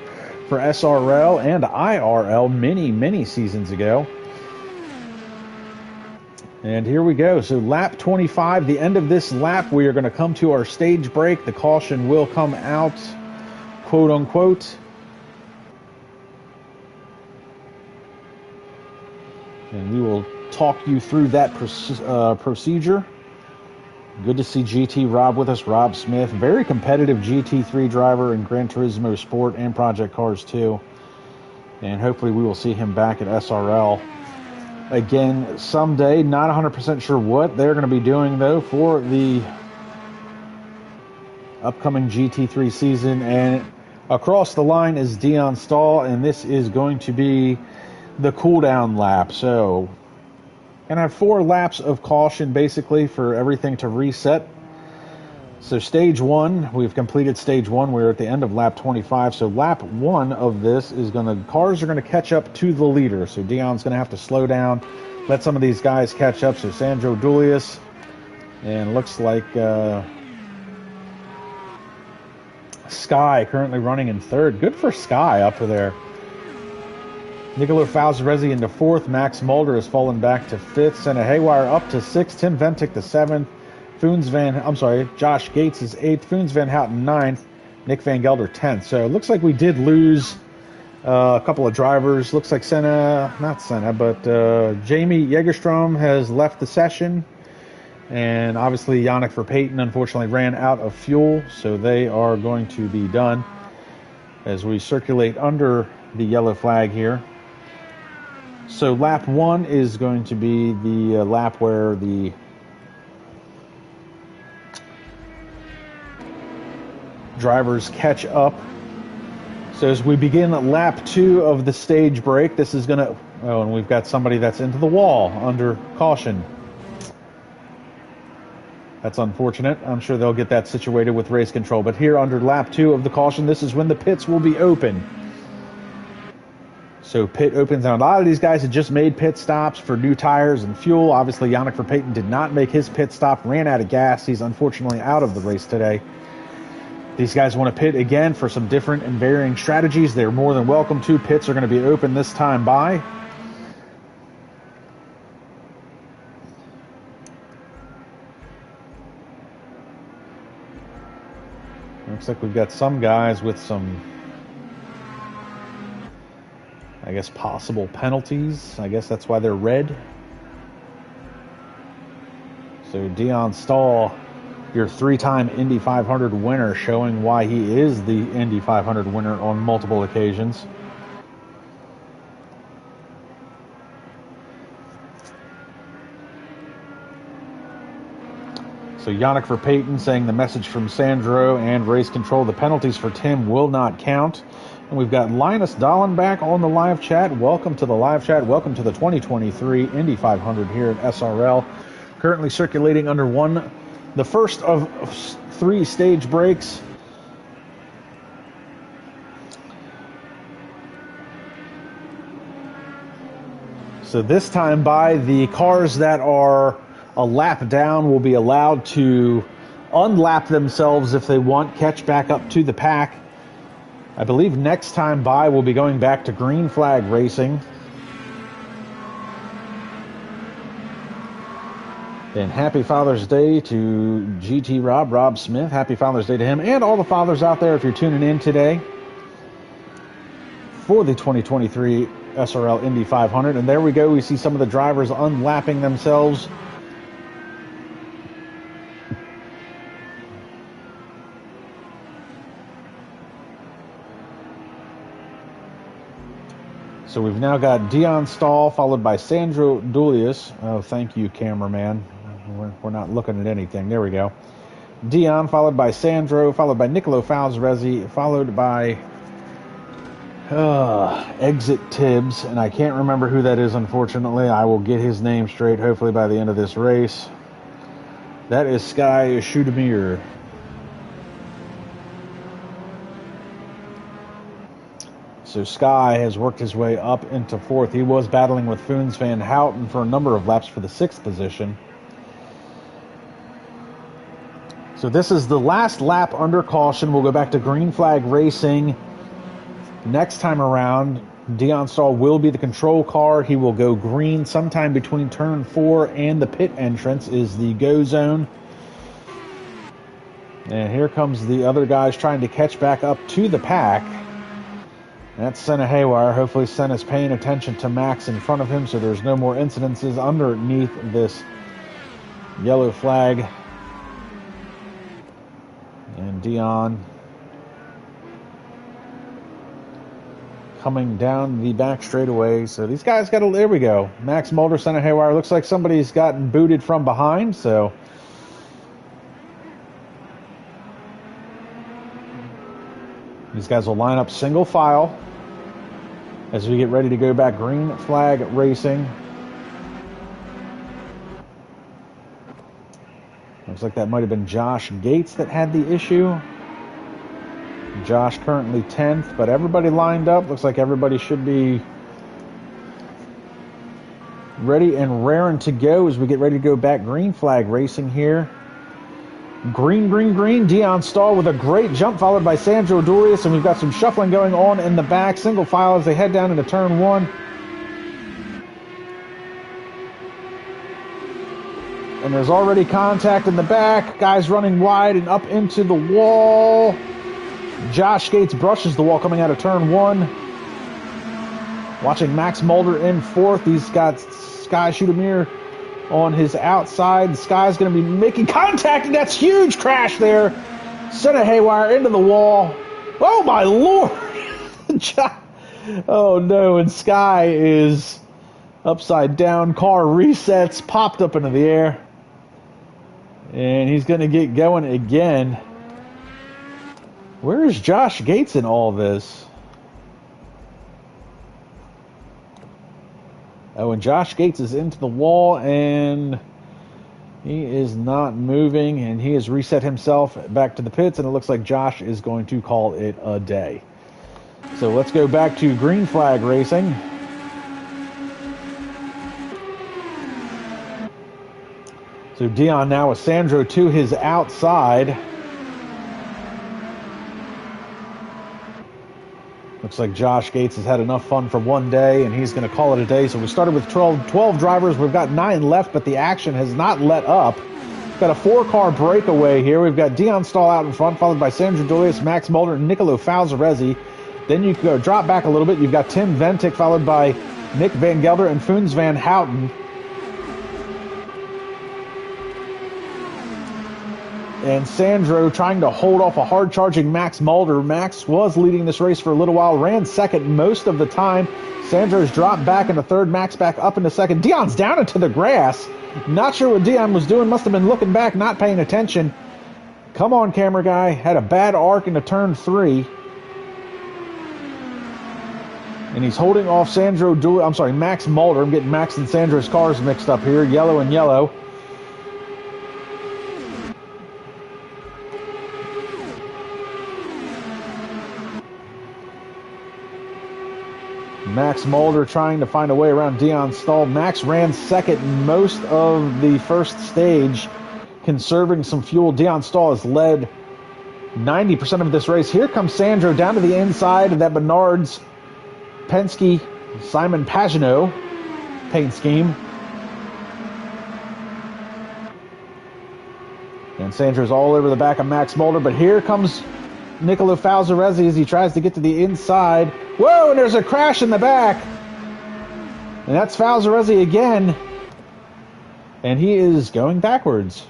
for SRL and IRL many seasons ago. And here we go. So lap 25, the end of this lap, we are going to come to our stage break. The caution will come out, quote unquote. And we will talk you through that procedure. Good to see GT Rob with us. Rob Smith, very competitive GT3 driver in Gran Turismo Sport and Project Cars 2. And hopefully we will see him back at SRL again someday. Not 100% sure what they're going to be doing, though, for the upcoming GT3 season. And across the line is Dion Stahl, and this is going to be the cool-down lap. So, going to have 4 laps of caution, basically, for everything to reset. So stage 1, we've completed stage 1. We're at the end of lap 25. So lap 1 of this is cars are going to catch up to the leader. So Dion's going to have to slow down, let some of these guys catch up. So Sandro Dulius, and looks like Sky currently running in 3rd. Good for Sky up there. Nicolo Falzarezzi into 4th. Max Mulder has fallen back to 5th. Senna Haywire up to 6th. Tim Ventic to 7th. Josh Gates is 8th. Foons Van Houten 9th. Nick Van Gelder 10th. So it looks like we did lose a couple of drivers. Looks like Jamie Jägerstrom has left the session. And obviously Yannick Verpaeten unfortunately ran out of fuel. So they are going to be done as we circulate under the yellow flag here. So lap 1 is going to be the lap where the drivers catch up. So as we begin lap 2 of the stage break, this is going to... Oh, and we've got somebody that's into the wall under caution. That's unfortunate. I'm sure they'll get that situated with race control. But here under lap 2 of the caution, this is when the pits will be open. So pit opens. Now, a lot of these guys had just made pit stops for new tires and fuel. Obviously, Yannick Verpaeten did not make his pit stop, ran out of gas. He's unfortunately out of the race today. These guys want to pit again for some different and varying strategies. They're more than welcome to. Pits are going to be open this time by. Looks like we've got some guys with some, I guess, possible penalties. I guess that's why they're red. So Dion Stahl, your 3-time Indy 500 winner, showing why he is the Indy 500 winner on multiple occasions. So Yannick Verpaeten saying the message from Sandro and race control, the penalties for Tim will not count. And we've got Linus Dallenbach on the live chat. Welcome to the live chat. Welcome to the 2023 Indy 500 here at SRL. Currently circulating under the first of 3 stage breaks. So this time by, the cars that are a lap down will be allowed to unlap themselves if they want, catch back up to the pack. I believe next time by we'll be going back to green flag racing. And happy Father's Day to GT Rob Smith. Happy Father's Day to him and all the fathers out there if you're tuning in today for the 2023 SRL Indy 500. And there we go. We see some of the drivers unlapping themselves. So we've now got Dion Stahl followed by Sandro Dulius. Oh, thank you, cameraman. We're not looking at anything. There we go. Dion followed by Sandro, followed by Nicolo Falzarezzi, followed by Exit Tibbs. And I can't remember who that is, unfortunately. I will get his name straight, hopefully, by the end of this race. That is Sky Schudemir. So Sky has worked his way up into 4th. He was battling with Foons Van Houten for a number of laps for the 6th position. So this is the last lap under caution. We'll go back to green flag racing. Next time around, Dion Stahl will be the control car. He will go green sometime between turn 4 and the pit entrance is the go zone. And here comes the other guys trying to catch back up to the pack. That's Senna Haywire. Hopefully Senna's paying attention to Max in front of him so there's no more incidences underneath this yellow flag. And Dion coming down the back straightaway. So these guys got to, there we go. Max Mulder, center haywire. Looks like somebody's gotten booted from behind. So these guys will line up single file as we get ready to go back green flag racing. Looks like that might have been Josh Gates that had the issue. Josh currently 10th, but everybody lined up. Looks like everybody should be ready and raring to go as we get ready to go back green flag racing here. Green, green, green. Dion Stahl with a great jump, followed by Sandro Durius, and we've got some shuffling going on in the back. Single file as they head down into turn 1. And there's already contact in the back. Guys running wide and up into the wall. Josh Gates brushes the wall coming out of turn 1. Watching Max Mulder in 4th. He's got Sky Shootamir on his outside. Sky's going to be making contact, and that's huge crash there. Center haywire into the wall. Oh, my Lord. Oh, no. And Sky is upside down. Car resets, popped up into the air. And he's going to get going again. Where is Josh Gates in all this? Oh, and Josh Gates is into the wall, and he is not moving, and he has reset himself back to the pits, and it looks like Josh is going to call it a day. So let's go back to green flag racing. So Dion now with Sandro to his outside. Looks like Josh Gates has had enough fun for one day, and he's going to call it a day. So we started with 12 drivers. We've got 9 left, but the action has not let up. We've got a 4-car breakaway here. We've got Dion Stahl out in front, followed by Sandro Dolius, Max Mulder, and Nicolo Falzarezzi. Then you go drop back a little bit. You've got Tim Ventic, followed by Nick Van Gelder and Foons Van Houten. And Sandro trying to hold off a hard-charging Max Mulder. Max was leading this race for a little while, ran second most of the time. Sandro's dropped back into third, Max back up into second. Dion's down into the grass. Not sure what Dion was doing. Must have been looking back, not paying attention. Come on, camera guy. Had a bad arc into turn 3. And he's holding off Max Mulder. I'm getting Max and Sandro's cars mixed up here, yellow and yellow. Max Mulder trying to find a way around Dion Stahl. Max ran second most of the first stage, conserving some fuel. Dion Stahl has led 90% of this race. Here comes Sandro down to the inside of that Menards Penske Simon Pagenaud paint scheme. And Sandro's all over the back of Max Mulder, but here comes Nicolo Falzarezzi as he tries to get to the inside. Whoa, and there's a crash in the back. And that's Falzarezzi again. And he is going backwards.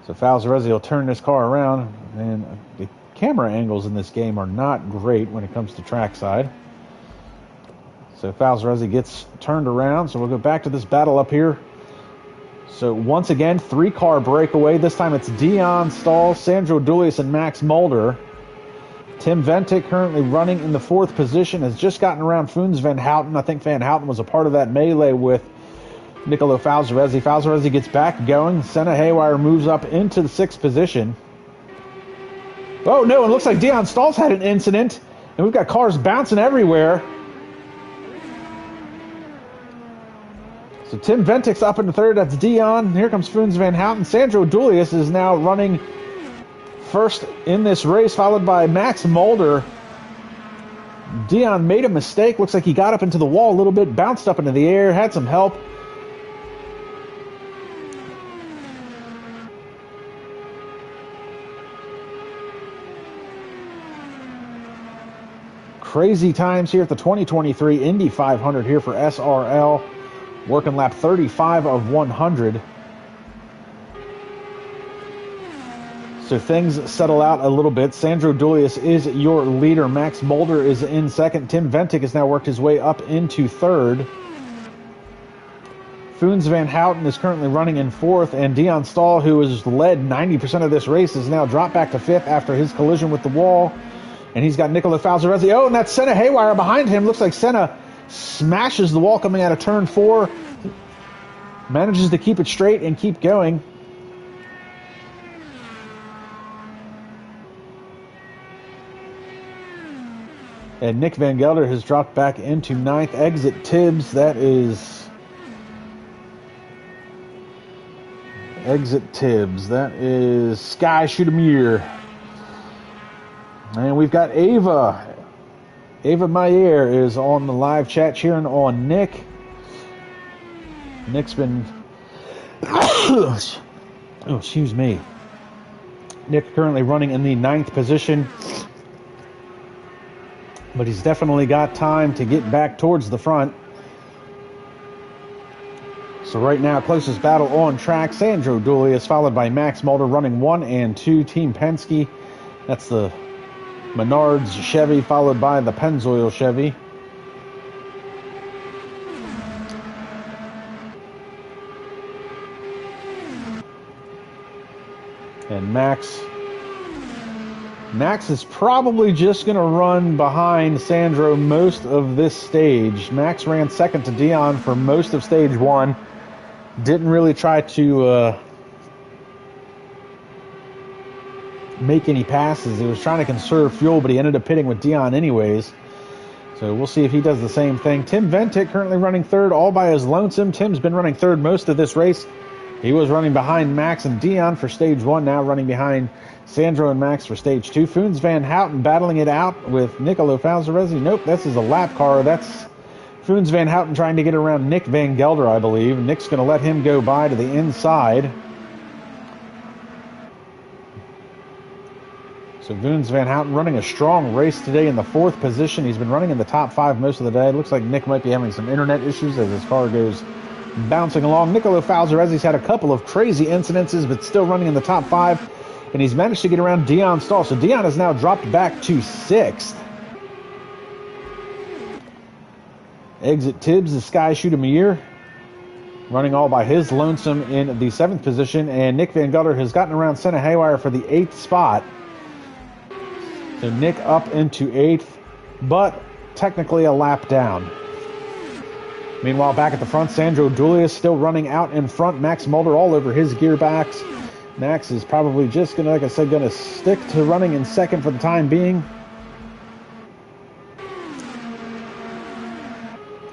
So Falzarezzi will turn this car around. And the camera angles in this game are not great when it comes to trackside. So Falzarezzi gets turned around. So we'll go back to this battle up here. So once again, 3-car breakaway. This time it's Dion Stahl, Sandro Dolius, and Max Mulder. Tim Ventic currently running in the 4th position, has just gotten around Foons Van Houten. I think Van Houten was a part of that melee with Nicolo Falzarezzi. Falzarezzi gets back going. Senna Haywire moves up into the 6th position. Oh no, it looks like Dion Stahl's had an incident, and we've got cars bouncing everywhere. So Tim Ventic's up in the 3rd. That's Dion. Here comes Foons Van Houten. Sandro Dolius is now running first in this race, followed by Max Mulder. Dion made a mistake. Looks like he got up into the wall a little bit, bounced up into the air, had some help. Crazy times here at the 2023 Indy 500 here for SRL. Working lap 35 of 100. So So things settle out a little bit. Sandro Dulius is your leader. Max Mulder is in second. Tim Ventic has now worked his way up into third. Foons Van Houten is currently running in fourth, and Dion Stahl, who has led 90% of this race, has now dropped back to fifth after his collision with the wall. And he's got Nicolo Falzarezzi. Oh, and that's Senna Haywire behind him. Looks like Senna smashes the wall coming out of turn 4. Manages to keep it straight and keep going. And Nick Van Gelder has dropped back into 9th. Exit Tibbs, that is... Exit Tibbs, that is Sky Shootamir. And we've got Ava. Ava Mayer is on the live chat cheering on Nick. Nick's been... oh, excuse me. Nick currently running in the 9th position. But he's definitely got time to get back towards the front. So right now, closest battle on track, Sandro Dulius, followed by Max Mulder running 1 and 2. Team Penske, that's the Menards Chevy, followed by the Pennzoil Chevy. And Max is probably just going to run behind Sandro most of this stage. Max ran second to Dion for most of stage 1. Didn't really try to make any passes. He was trying to conserve fuel, but he ended up pitting with Dion anyways. So we'll see if he does the same thing. Tim Ventic currently running third all by his lonesome. Tim's been running third most of this race. He was running behind Max and Dion for stage 1, now running behind Sandro and Max for stage 2. Foons Van Houten battling it out with Nicolo Falzarezzi. Nope, this is a lap car. That's Foons Van Houten trying to get around Nick Van Gelder, I believe. Nick's going to let him go by to the inside. So Foons Van Houten running a strong race today in the 4th position. He's been running in the top 5 most of the day. Looks like Nick might be having some internet issues as his car goes bouncing along. Nicolo Falzarezzi's had a couple of crazy incidences, but still running in the top 5. And he's managed to get around Dion Stahl. So Dion has now dropped back to 6th. Exit Tibbs is Sky Shootamir, running all by his lonesome in the 7th position. And Nick Van Gelder has gotten around Senna Haywire for the 8th spot. So Nick up into 8th, but technically a lap down. Meanwhile, back at the front, Sandro Dulius still running out in front. Max Mulder all over his gearbacks. Max is probably just going to, like I said, going to stick to running in second for the time being.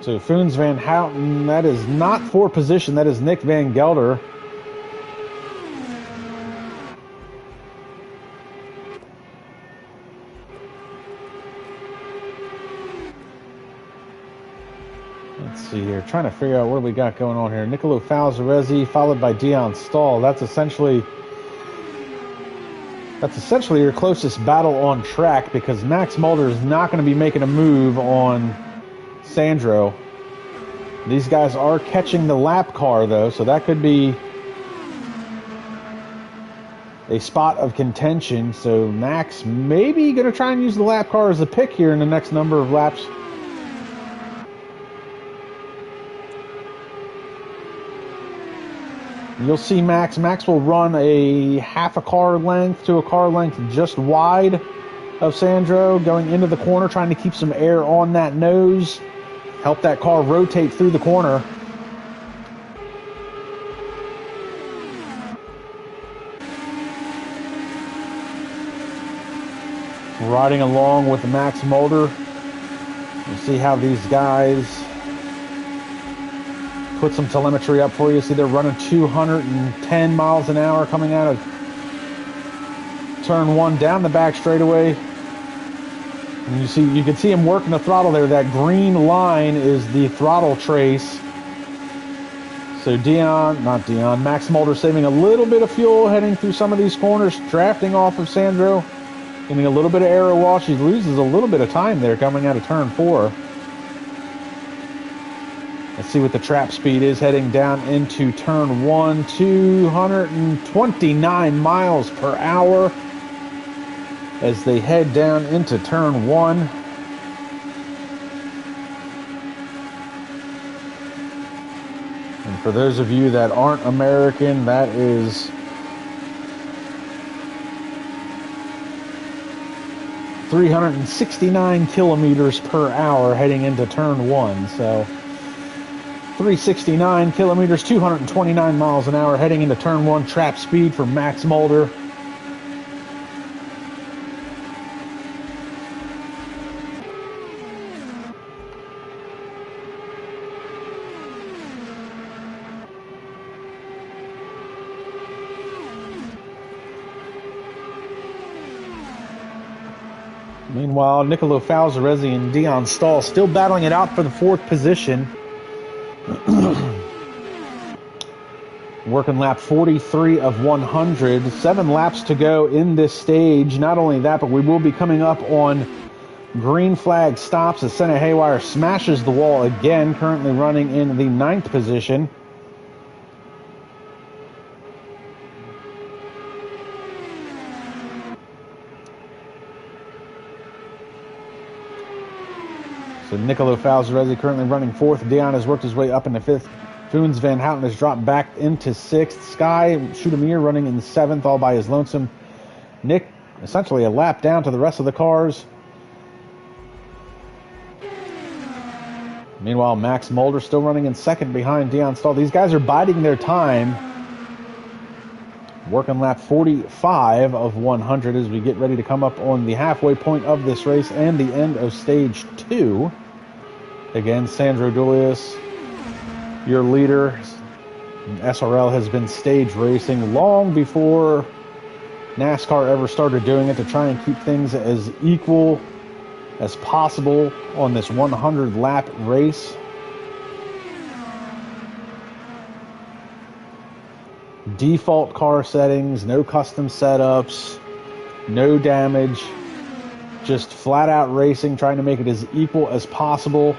So Foons Van Houten, that is not for position. That is Nick Van Gelder. Let's see here. Trying to figure out what we got going on here. Nicolo Falzarezzi followed by Dion Stahl. That's essentially your closest battle on track, because Max Mulder is not going to be making a move on Sandro. These guys are catching the lap car though, so that could be a spot of contention. So Max maybe going to try and use the lap car as a pick here in the next number of laps. You'll see Max will run a half a car length to a car length just wide of Sandro, going into the corner, trying to keep some air on that nose, help that car rotate through the corner. Riding along with Max Mulder. You'll see how these guys put some telemetry up for you. See, they're running 210 miles an hour coming out of turn 1 down the back straightaway. And you can see him working the throttle there. That green line is the throttle trace. So Max Mulder saving a little bit of fuel heading through some of these corners, drafting off of Sandro, getting a little bit of aero wash. He loses a little bit of time there coming out of turn 4. See what the trap speed is heading down into turn 1. 229 miles per hour as they head down into turn 1. And for those of you that aren't American, that is 369 kilometers per hour heading into turn 1. So 369 kilometers, 229 miles an hour heading into turn 1. Trap speed for Max Mulder. Meanwhile, Nicolo Falzaresi and Dion Stahl still battling it out for the 4th position. Working lap 43 of 100. 7 laps to go in this stage. Not only that, but we will be coming up on green flag stops as Senna Haywire smashes the wall again, currently running in the 9th position. So Nicolo Falzaresi currently running 4th. Dion has worked his way up into 5th. Foons Van Houten has dropped back into 6th. Sky Schutemir running in 7th all by his lonesome. Nick essentially a lap down to the rest of the cars. Meanwhile, Max Mulder still running in 2nd behind Dion Stahl. These guys are biding their time. Working lap 45 of 100 as we get ready to come up on the halfway point of this race and the end of stage 2. Again, Sandro Dulius, your leader. SRL has been stage racing long before NASCAR ever started doing it to try and keep things as equal as possible on this 100 lap race. Default car settings, no custom setups, no damage, just flat out racing, trying to make it as equal as possible.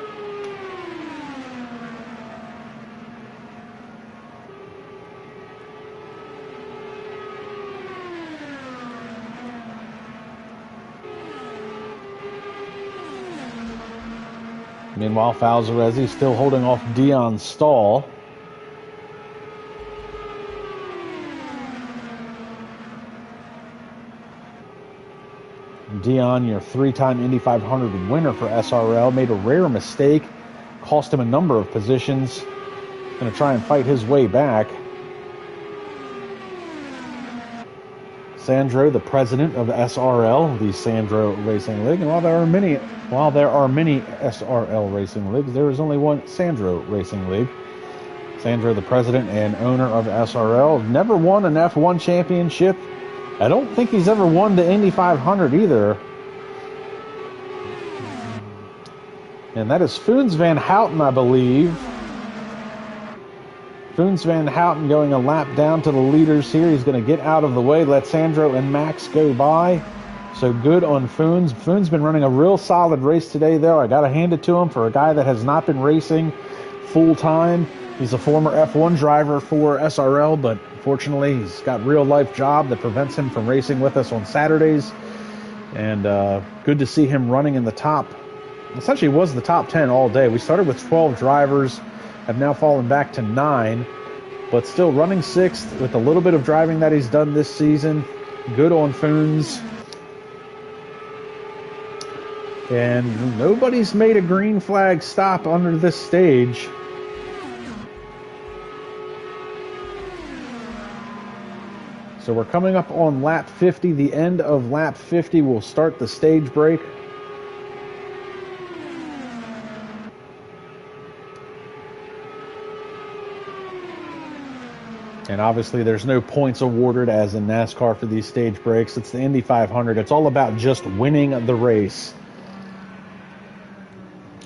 Meanwhile, Falzaresi still holding off Dion Stahl. Dion, your 3-time Indy 500 winner for SRL, made a rare mistake, cost him a number of positions. Going to try and fight his way back. Sandro, the president of SRL, the Sandro Racing League, and while there are many SRL Racing Leagues, there is only one Sandro Racing League. Sandro, the president and owner of SRL, never won an F1 championship. I don't think he's ever won the Indy 500 either. And that is Foons Van Houten, I believe. Foons Van Houten going a lap down to the leaders here. He's going to get out of the way, let Sandro and Max go by. So good on Foons. Foons been running a real solid race today, though. I got to hand it to him for a guy that has not been racing full-time. He's a former F1 driver for SRL, but fortunately he's got a real-life job that prevents him from racing with us on Saturdays. And good to see him running in the top. Essentially was the top 10 all day. We started with 12 drivers, have now fallen back to 9, but still running 6th with a little bit of driving that he's done this season. Good on Foons. And nobody's made a green flag stop under this stage. So we're coming up on lap 50. The end of lap 50 will start the stage break. And obviously there's no points awarded as in NASCAR for these stage breaks. It's the Indy 500. It's all about just winning the race.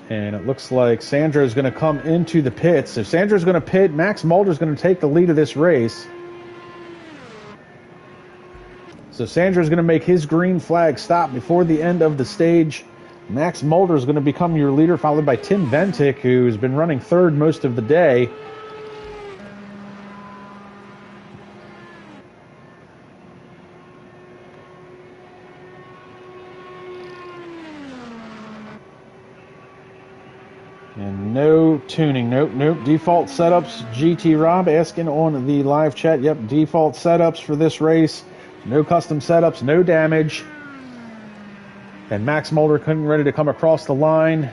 And it looks like Sandro's going to come into the pits. So Sandro's going to pit. Max Mulder's going to take the lead of this race. So Sandro's going to make his green flag stop before the end of the stage. Max Mulder is going to become your leader, followed by Tim Ventic, who's been running third most of the day. And no tuning, nope. Default setups, GT Rob asking on the live chat. Yep, default setups for this race. No custom setups, no damage. And Max Mulder ready to come across the line.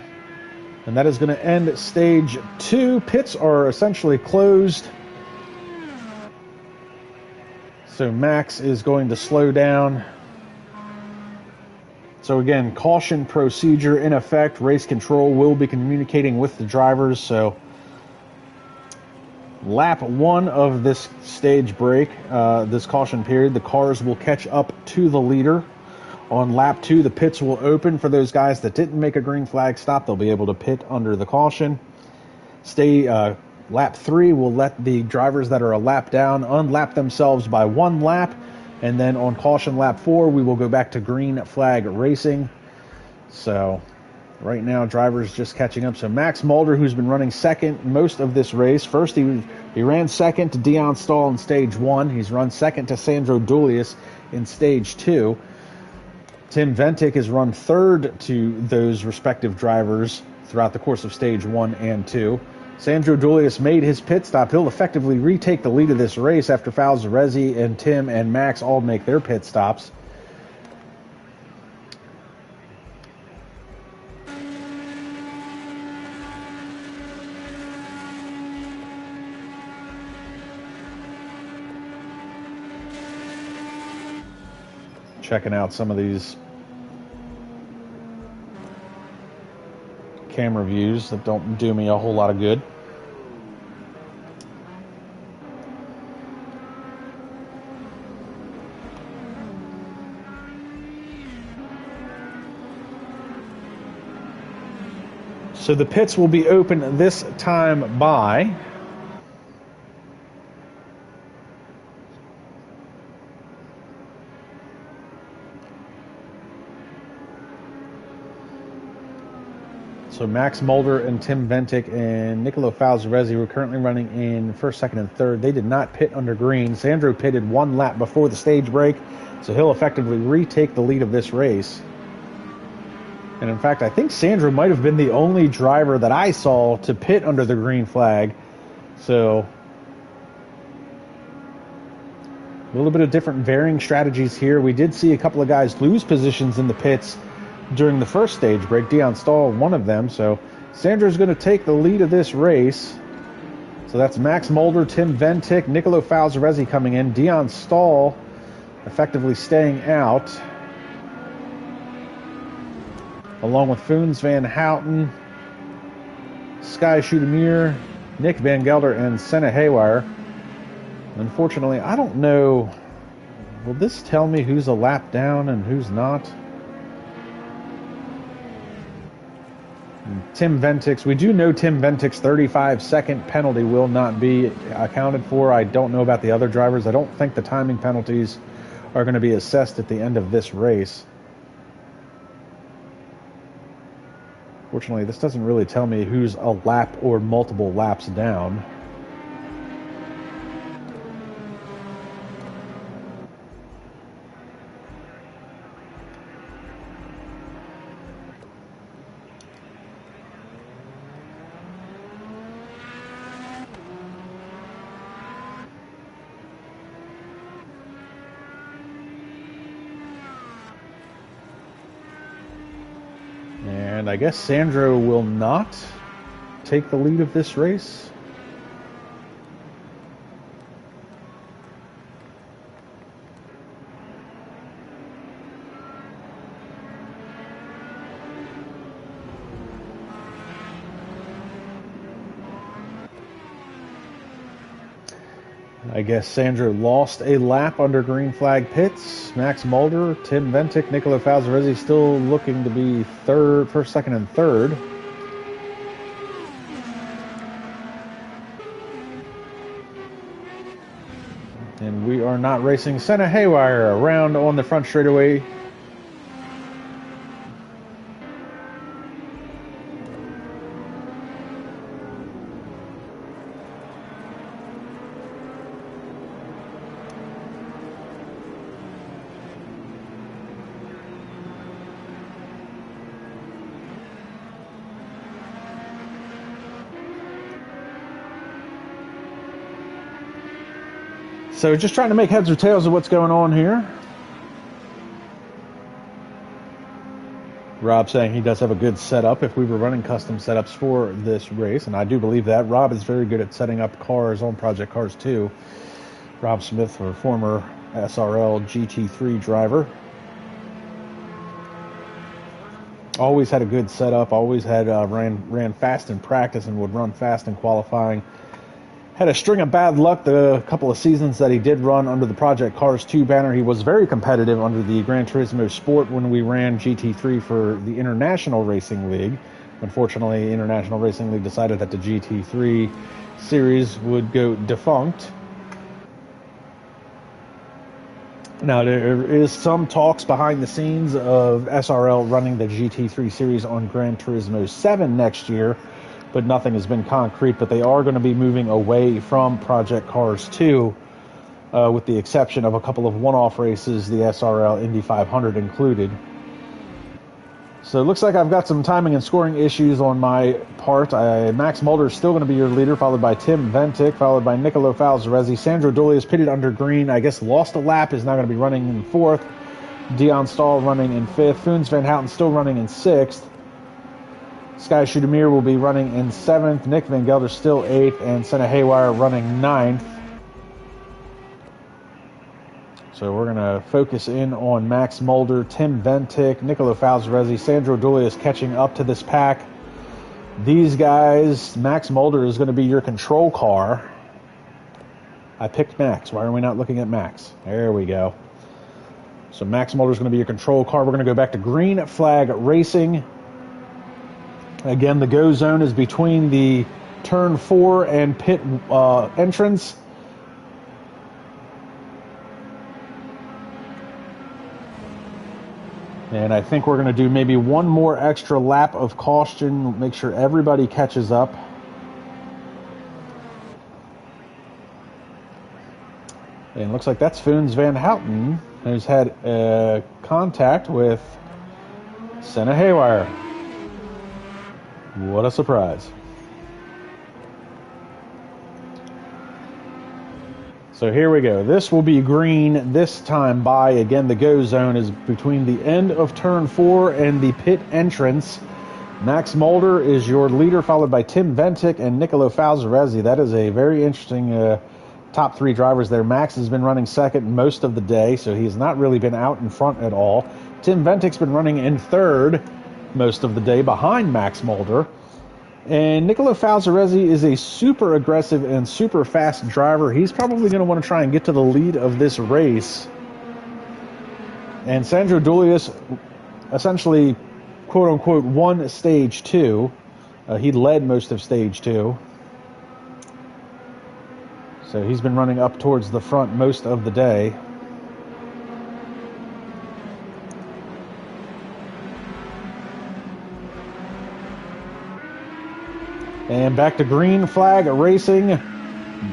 And that is going to end stage 2. Pits are essentially closed. So Max is going to slow down. So again, caution procedure in effect. Race control will be communicating with the drivers. So lap 1 of this stage break, this caution period, the cars will catch up to the leader. On lap 2, the pits will open for those guys that didn't make a green flag stop. They'll be able to pit under the caution. Lap 3 will let the drivers that are a lap down unlap themselves by 1 lap. And then on caution lap 4, we will go back to green flag racing. So right now, drivers just catching up. So Max Mulder, who's been running second most of this race. First, he ran second to Dion Stahl in stage 1. He's run second to Sandro Dulius in stage 2. Tim Ventic has run third to those respective drivers throughout the course of stage 1 and 2. Sandro Dulius made his pit stop. He'll effectively retake the lead of this race after Falzarezzi and Tim and Max all make their pit stops. Checking out some of these camera views that don't do me a whole lot of good. So the pits will be open this time by so Max Mulder and Tim Ventic and Nicolo Falzarezzi were currently running in first, second, and third. They did not pit under green. Sandro pitted 1 lap before the stage break, so he'll effectively retake the lead of this race. And in fact, I think Sandro might have been the only driver that I saw to pit under the green flag. So a little bit of different varying strategies here. We did see a couple of guys lose positions in the pits during the first stage break. Dion Stahl, one of them. So Sandro's going to take the lead of this race. So that's Max Mulder, Tim Ventic, Nicolo Falzarezzi coming in. Dion Stahl effectively staying out, along with Foons Van Houten, Sky Schudemeer, Nick Van Gelder, and Senna Haywire. Unfortunately, I don't know. Will this tell me who's a lap down and who's not? Tim Ventic's, we do know Tim Ventic's 35-second penalty will not be accounted for. I don't know about the other drivers. I don't think the timing penalties are going to be assessed at the end of this race. Fortunately, this doesn't really tell me who's a lap or multiple laps down. And I guess Sandro will not take the lead of this race. I guess Sandro lost a lap under green flag pits. Max Mulder, Tim Ventic, Nicolo Falzarezzi still looking to be third, first, second, and third. And we are not racing. Senna Haywire around on the front straightaway. So just trying to make heads or tails of what's going on here. Rob saying he does have a good setup if we were running custom setups for this race, and I do believe that. Rob is very good at setting up cars on Project Cars 2. Rob Smith, a former SRL GT3 driver. Always had a good setup, always had ran fast in practice and would run fast in qualifying. Had a string of bad luck the couple of seasons that he did run under the Project Cars 2 banner. He was very competitive under the Gran Turismo Sport when we ran GT3 for the International Racing League. Unfortunately, International Racing League decided that the GT3 series would go defunct. Now, there is some talks behind the scenes of SRL running the GT3 series on Gran Turismo 7 next year, but nothing has been concrete. But they are going to be moving away from Project Cars 2, with the exception of a couple of one-off races, the SRL Indy 500 included. So it looks like I've got some timing and scoring issues on my part. Max Mulder is still going to be your leader, followed by Tim Ventic, followed by Nicolo Falzarezzi. Sandro Dulli is pitted under green. I guess lost a lap, is now going to be running in fourth. Dion Stahl running in fifth. Foons Van Houten still running in sixth. Sky Schudemir will be running in seventh. Nick Van Gelder still eighth, and Senna Haywire running ninth. So we're going to focus in on Max Mulder, Tim Ventic, Nicolo Falzarezzi. Sandro Dulli is catching up to this pack. These guys, Max Mulder is going to be your control car. I picked Max. Why are we not looking at Max? There we go. So Max Mulder is going to be your control car. We're going to go back to green flag racing. Again, the go zone is between the turn 4 and pit entrance. And I think we're going to do maybe one more extra lap of caution, make sure everybody catches up. And it looks like that's Foons Van Houten, who's had contact with Senna Haywire. What a surprise. So here we go. This will be green this time by, again, the go zone is between the end of turn 4 and the pit entrance. Max Mulder is your leader, followed by Tim Ventic and Nicolo Falzarezzi. That is a very interesting top 3 drivers there. Max has been running second most of the day, so he's not really been out in front at all. Tim Ventic's been running in third most of the day behind Max Mulder. And Nicolo Falzarezzi is a super aggressive and super fast driver. He's probably going to want to try and get to the lead of this race. And Sandro Dulli essentially, quote-unquote, won Stage 2. He led most of Stage 2. So he's been running up towards the front most of the day. And back to green flag racing.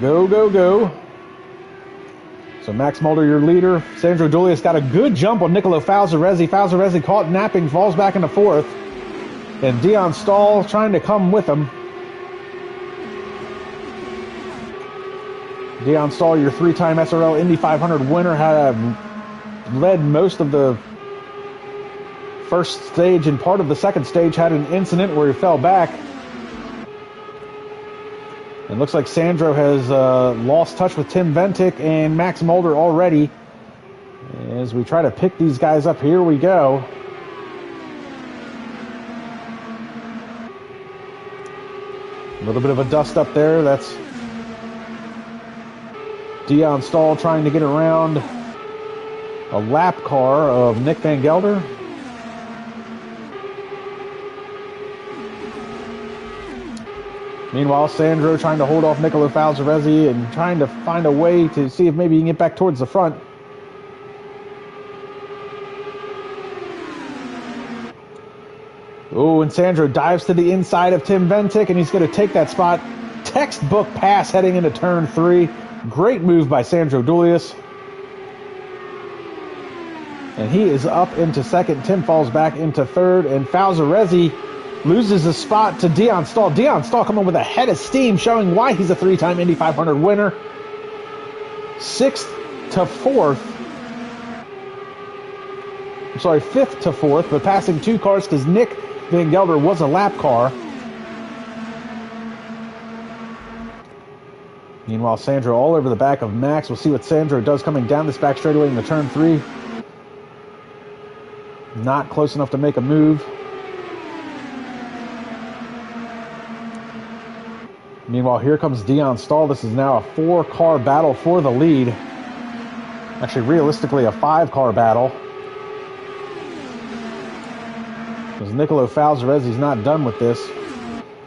Go, go, go. So Max Mulder, your leader. Sandro Dulli has got a good jump on Nicolo Falzarezzi. Falzarezzi caught napping, falls back into fourth. And Dion Stahl trying to come with him. Dion Stahl, your 3-time SRL Indy 500 winner, had led most of the first stage and part of the second stage, had an incident where he fell back. It looks like Sandro has lost touch with Tim Ventic and Max Mulder already. As we try to pick these guys up, here we go. A little bit of a dust up there. That's Dion Stahl trying to get around a lap car of Nick Van Gelder. Meanwhile, Sandro trying to hold off Nicolo Falzarezzi and trying to find a way to see if maybe he can get back towards the front. Oh, and Sandro dives to the inside of Tim Ventic, and he's going to take that spot. Textbook pass heading into turn 3. Great move by Sandro Dulli. And he is up into second. Tim falls back into third, and Falzarezzi loses a spot to Dion Stahl. Dion Stahl coming with a head of steam, showing why he's a 3-time Indy 500 winner. 6th to 4th. I'm sorry, 5th to 4th, but passing 2 cars because Nick Van Gelder was a lap car. Meanwhile, Sandro all over the back of Max. We'll see what Sandro does coming down this back straightaway in the turn 3. Not close enough to make a move. Meanwhile, here comes Dion Stahl. This is now a 4-car battle for the lead. Actually, realistically, a 5-car battle. Because Nicolo Falzaresi's not done with this.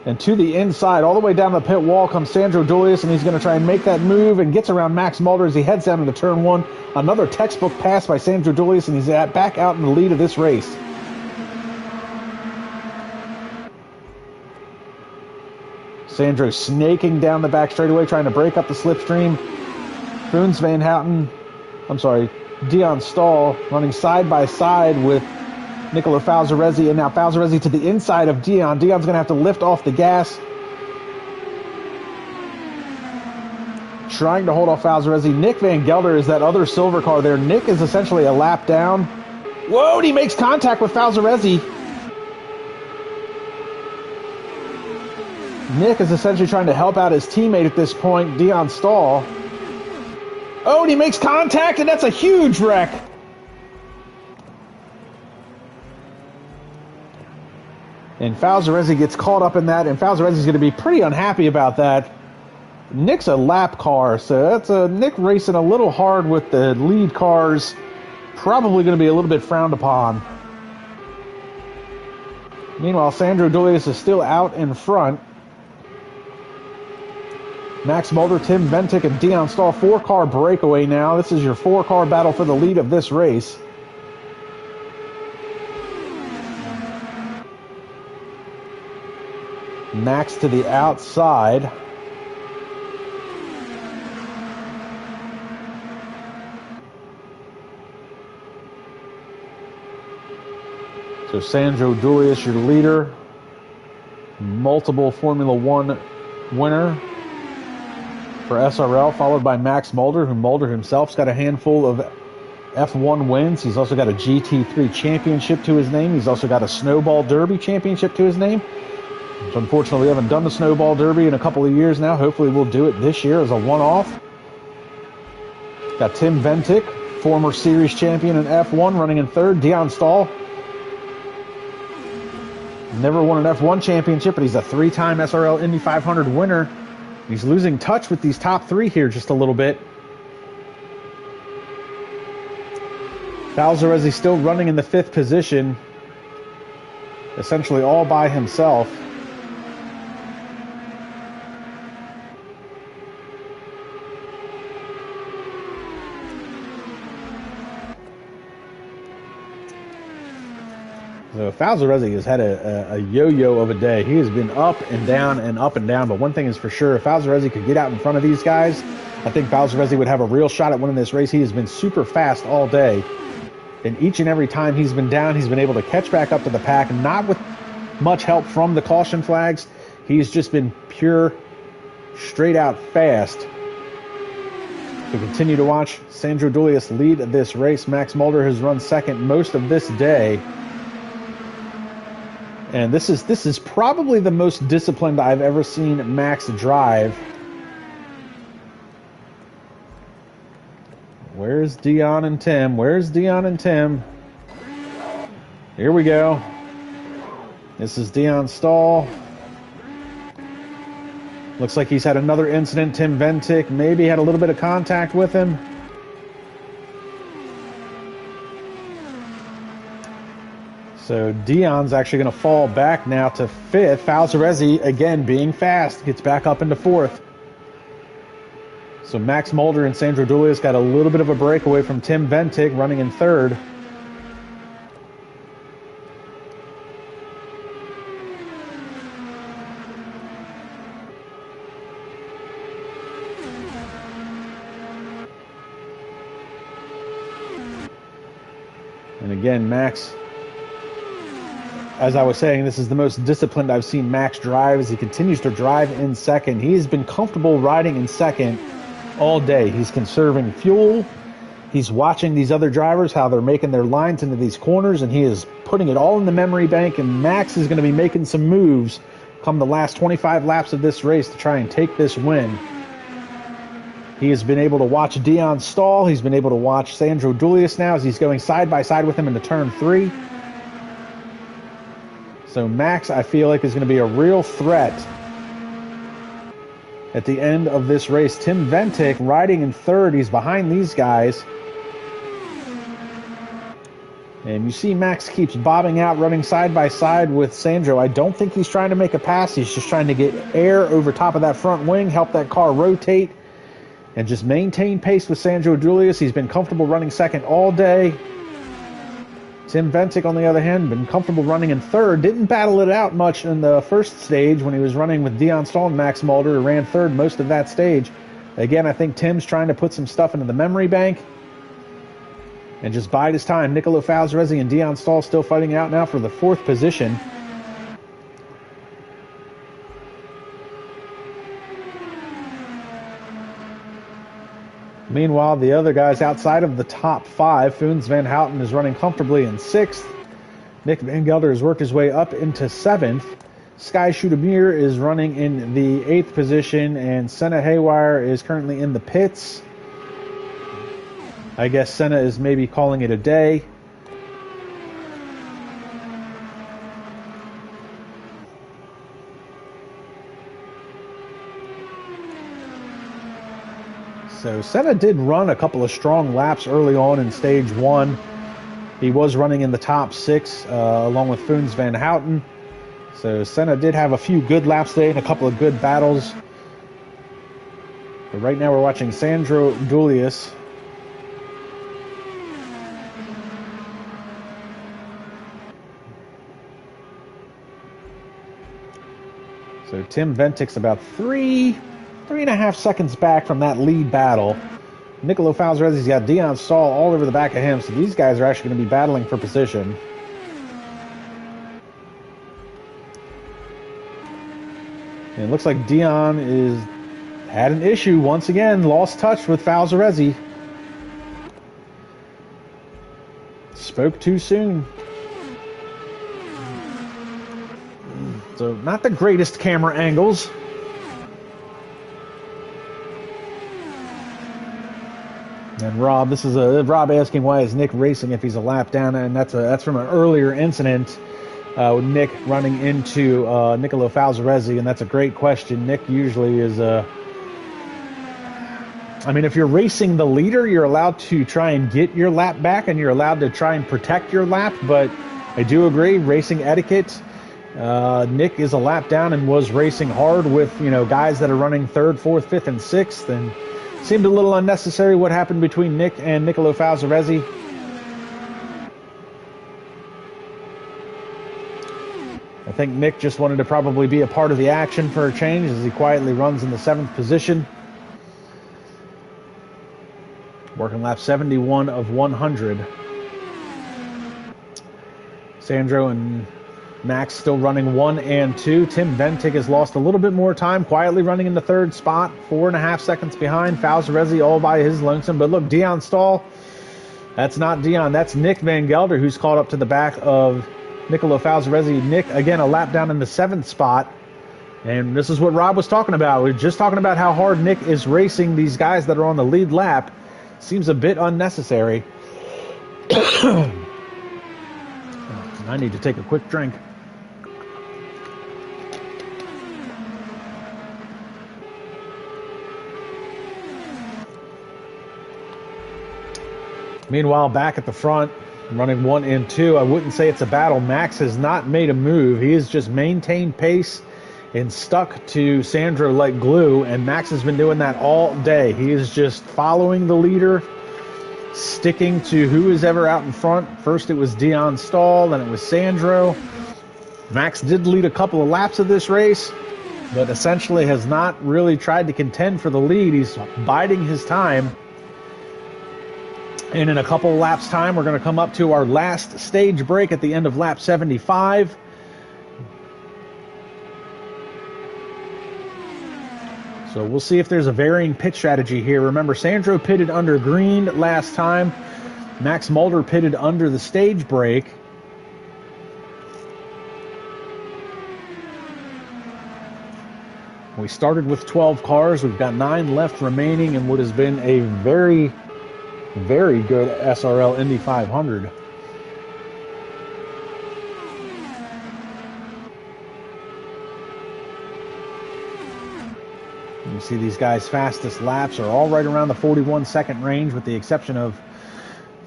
And to the inside, all the way down the pit wall, comes Sandro Julius, and he's going to try and make that move and gets around Max Mulder as he heads down into turn 1. Another textbook pass by Sandro Julius, and he's back out in the lead of this race. Sandro snaking down the back straightaway, trying to break up the slipstream. Boons Van Houten, Dion Stahl running side by side with Nicolo Falzaresi, and now Falzaresi to the inside of Dion. Dion's going to have to lift off the gas. Trying to hold off Falzaresi. Nick Van Gelder is that other silver car there. Nick is essentially a lap down. Whoa, and he makes contact with Falzaresi. Nick is essentially trying to help out his teammate at this point, Dion Stahl. Oh, and he makes contact, and that's a huge wreck. And Falzaresi gets caught up in that, and Falzaresi's going to be pretty unhappy about that. Nick's a lap car, so that's Nick racing a little hard with the lead cars. Probably going to be a little bit frowned upon. Meanwhile, Sandro Julius is still out in front. Max Mulder, Tim Ventic, and Dion Stahl, 4-car breakaway now. This is your 4-car battle for the lead of this race. Max to the outside. So Sandro Julius, your leader. Multiple Formula One winner for SRL, followed by Max Mulder, who Mulder himself's got a handful of F1 wins. He's also got a GT3 championship to his name. He's also got a Snowball Derby championship to his name. So unfortunately, we haven't done the Snowball Derby in a couple of years now. Hopefully we'll do it this year as a one-off. Got Tim Ventic, former series champion in F1, running in 3rd. Dion Stahl, never won an F1 championship, but he's a 3-time SRL Indy 500 winner. He's losing touch with these top 3 here just a little bit. Falzaresi still running in the 5th position, essentially all by himself. So Falzaresi has had a yo-yo of a day. He has been up and down and up and down, but one thing is for sure, if Falzaresi could get out in front of these guys, I think Falzaresi would have a real shot at winning this race. He has been super fast all day, and each and every time he's been down, he's been able to catch back up to the pack, not with much help from the caution flags. He's just been pure, straight-out fast. So continue to watch Sandro Julius lead this race. Max Mulder has run 2nd most of this day. And this is probably the most disciplined I've ever seen Max drive. Where's Dion and Tim? Where's Dion and Tim? Here we go. This is Dion Stahl. Looks like he's had another incident. Tim Ventic maybe had a little bit of contact with him. So Dion's actually going to fall back now to 5th. Falzaresi, again, being fast, gets back up into 4th. So Max Mulder and Sandro Julius got a little bit of a breakaway from Tim Ventic, running in 3rd. And again, Max, as I was saying, this is the most disciplined I've seen Max drive as he continues to drive in 2nd. He has been comfortable riding in 2nd all day. He's conserving fuel. He's watching these other drivers, how they're making their lines into these corners, and he is putting it all in the memory bank, and Max is going to be making some moves come the last 25 laps of this race to try and take this win. He has been able to watch Dion stall. He's been able to watch Sandro Dulius now as he's going side by side with him into turn 3. So Max, I feel like, is going to be a real threat at the end of this race. Tim Ventic riding in third. He's behind these guys. And you see Max keeps bobbing out, running side by side with Sandro. I don't think he's trying to make a pass. He's just trying to get air over top of that front wing, help that car rotate, and just maintain pace with Sandro Dulius. He's been comfortable running second all day. Tim Ventic, on the other hand, been comfortable running in third. Didn't battle it out much in the first stage when he was running with Dion Stahl and Max Mulder, who ran third most of that stage. Again, I think Tim's trying to put some stuff into the memory bank and just bide his time. Nicolo Falzarezzi and Dion Stahl still fighting out now for the 4th position. Meanwhile, the other guys outside of the top 5, Foons Van Houten is running comfortably in 6th. Nick Van Gelder has worked his way up into 7th. Sky Schutemir is running in the 8th position, and Senna Haywire is currently in the pits. I guess Senna is maybe calling it a day. So Senna did run a couple of strong laps early on in stage 1. He was running in the top 6 along with Foons Van Houten. So Senna did have a few good laps today and a couple of good battles. But right now we're watching Sandro Dulius. So Tim Ventic's about 3.5 seconds back from that lead battle. Nicolo Falzarezzi's got Dion Stahl all over the back of him, so these guys are actually going to be battling for position. And it looks like Dion had an issue once again, lost touch with Falzarezzi. Spoke too soon. So not the greatest camera angles. And Rob, this is Rob asking why is Nick racing if he's a lap down, and that's from an earlier incident with Nick running into Nicolo Falzarezzi, and that's a great question. Nick usually is I mean, if you're racing the leader, you're allowed to try and get your lap back, and you're allowed to try and protect your lap, but I do agree, racing etiquette, Nick is a lap down and was racing hard with, guys that are running 3rd, 4th, 5th, and 6th, and seemed a little unnecessary what happened between Nick and Nicolo Falzarezzi. I think Nick just wanted to probably be a part of the action for a change as he quietly runs in the 7th position. Working lap 71 of 100. Sandro and Max still running 1 and 2. Tim Ventic has lost a little bit more time, quietly running in the 3rd spot, 4.5 seconds behind. Falzarezzi all by his lonesome. But look, Dion Stahl, that's not Dion. That's Nick Van Gelder, who's caught up to the back of Nicolo Falzarezzi. Nick, again, a lap down in the 7th spot. And this is what Rob was talking about. We were just talking about how hard Nick is racing these guys that are on the lead lap. Seems a bit unnecessary. I need to take a quick drink. Meanwhile, back at the front, running 1 and 2, I wouldn't say it's a battle. Max has not made a move. He has just maintained pace and stuck to Sandro like glue, and Max has been doing that all day. He is just following the leader, sticking to who is ever out in front. First it was Dion Stahl, then it was Sandro. Max did lead a couple of laps of this race, but essentially has not really tried to contend for the lead. He's biding his time. And in a couple laps time, we're going to come up to our last stage break at the end of lap 75. So we'll see if there's a varying pit strategy here. Remember, Sandro pitted under green last time. Max Mulder pitted under the stage brake. We started with 12 cars. We've got 9 left remaining in what has been a very, very good SRL Indy 500. You see these guys' fastest laps are all right around the 41-second range, with the exception of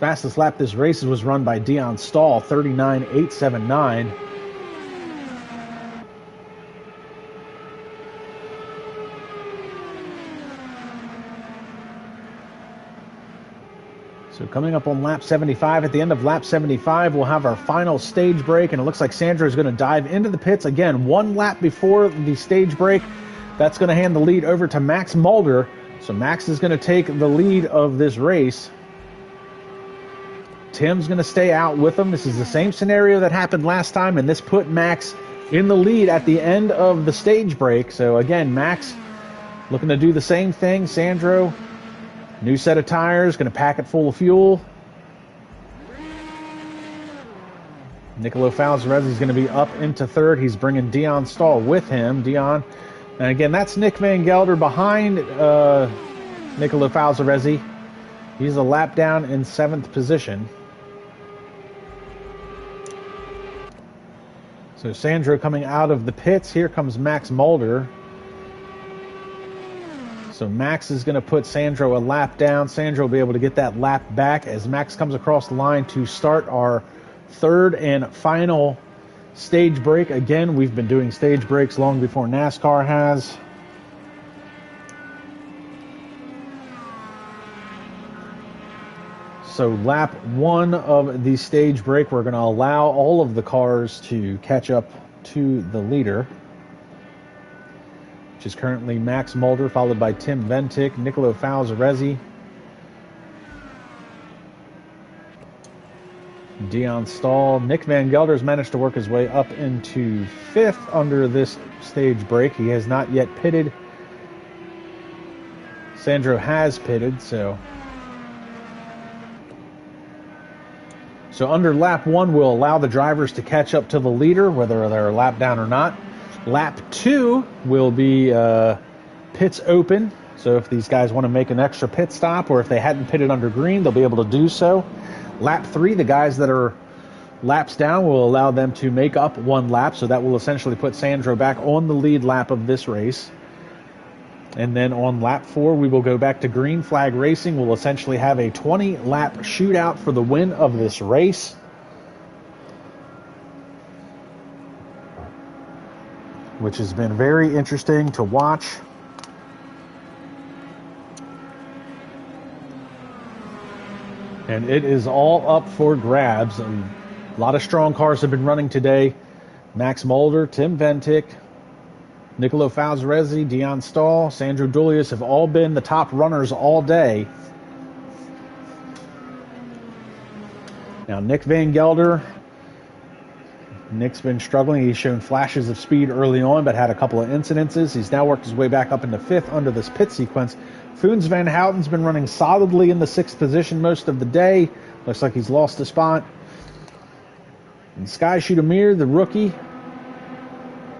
fastest lap this race was run by Dion Stahl, 39.879. So coming up on lap 75, at the end of lap 75, we'll have our final stage break, and it looks like Sandro is going to dive into the pits again 1 lap before the stage break. That's going to hand the lead over to Max Mulder. So Max is going to take the lead of this race. Tim's going to stay out with him. This is the same scenario that happened last time, and this put Max in the lead at the end of the stage break. So again, Max looking to do the same thing. Sandro, new set of tires, going to pack it full of fuel. Nicolo Falzarezzi is going to be up into third. He's bringing Dion Stahl with him. Dion. And again, that's Nick Van Gelder behind Nicolo Falzarezzi. He's a lap down in 7th position. So Sandro coming out of the pits. Here comes Max Mulder. So Max is going to put Sandro a lap down. Sandro will be able to get that lap back as Max comes across the line to start our 3rd and final stage break. Again, we've been doing stage breaks long before NASCAR has. So lap 1 of the stage break, we're going to allow all of the cars to catch up to the leader, which is currently Max Mulder, followed by Tim Ventick, Nicolo Falzarezzi, Dion Stahl. Nick Van Gelder's managed to work his way up into 5th under this stage break. He has not yet pitted. Sandro has pitted, so under lap 1, we'll allow the drivers to catch up to the leader, whether they're a lap down or not. Lap 2 will be pits open. So if these guys want to make an extra pit stop, or if they hadn't pitted under green, they'll be able to do so. Lap 3, the guys that are laps down, will allow them to make up 1 lap. So that will essentially put Sandro back on the lead lap of this race. And then on lap 4, we will go back to green flag racing. We'll essentially have a 20-lap shootout for the win of this race. Which has been very interesting to watch. And it is all up for grabs. And a lot of strong cars have been running today. Max Mulder, Tim Ventick, Nicolo Falzarezzi, Dion Stahl, Sandro Dulius have all been the top runners all day. Now Nick Van Gelder, Nick's been struggling. He's shown flashes of speed early on, but had a couple of incidences. He's now worked his way back up into 5th under this pit sequence. Foons Van Houten's been running solidly in the 6th position most of the day. Looks like he's lost a spot. And Sky Schutemir, the rookie,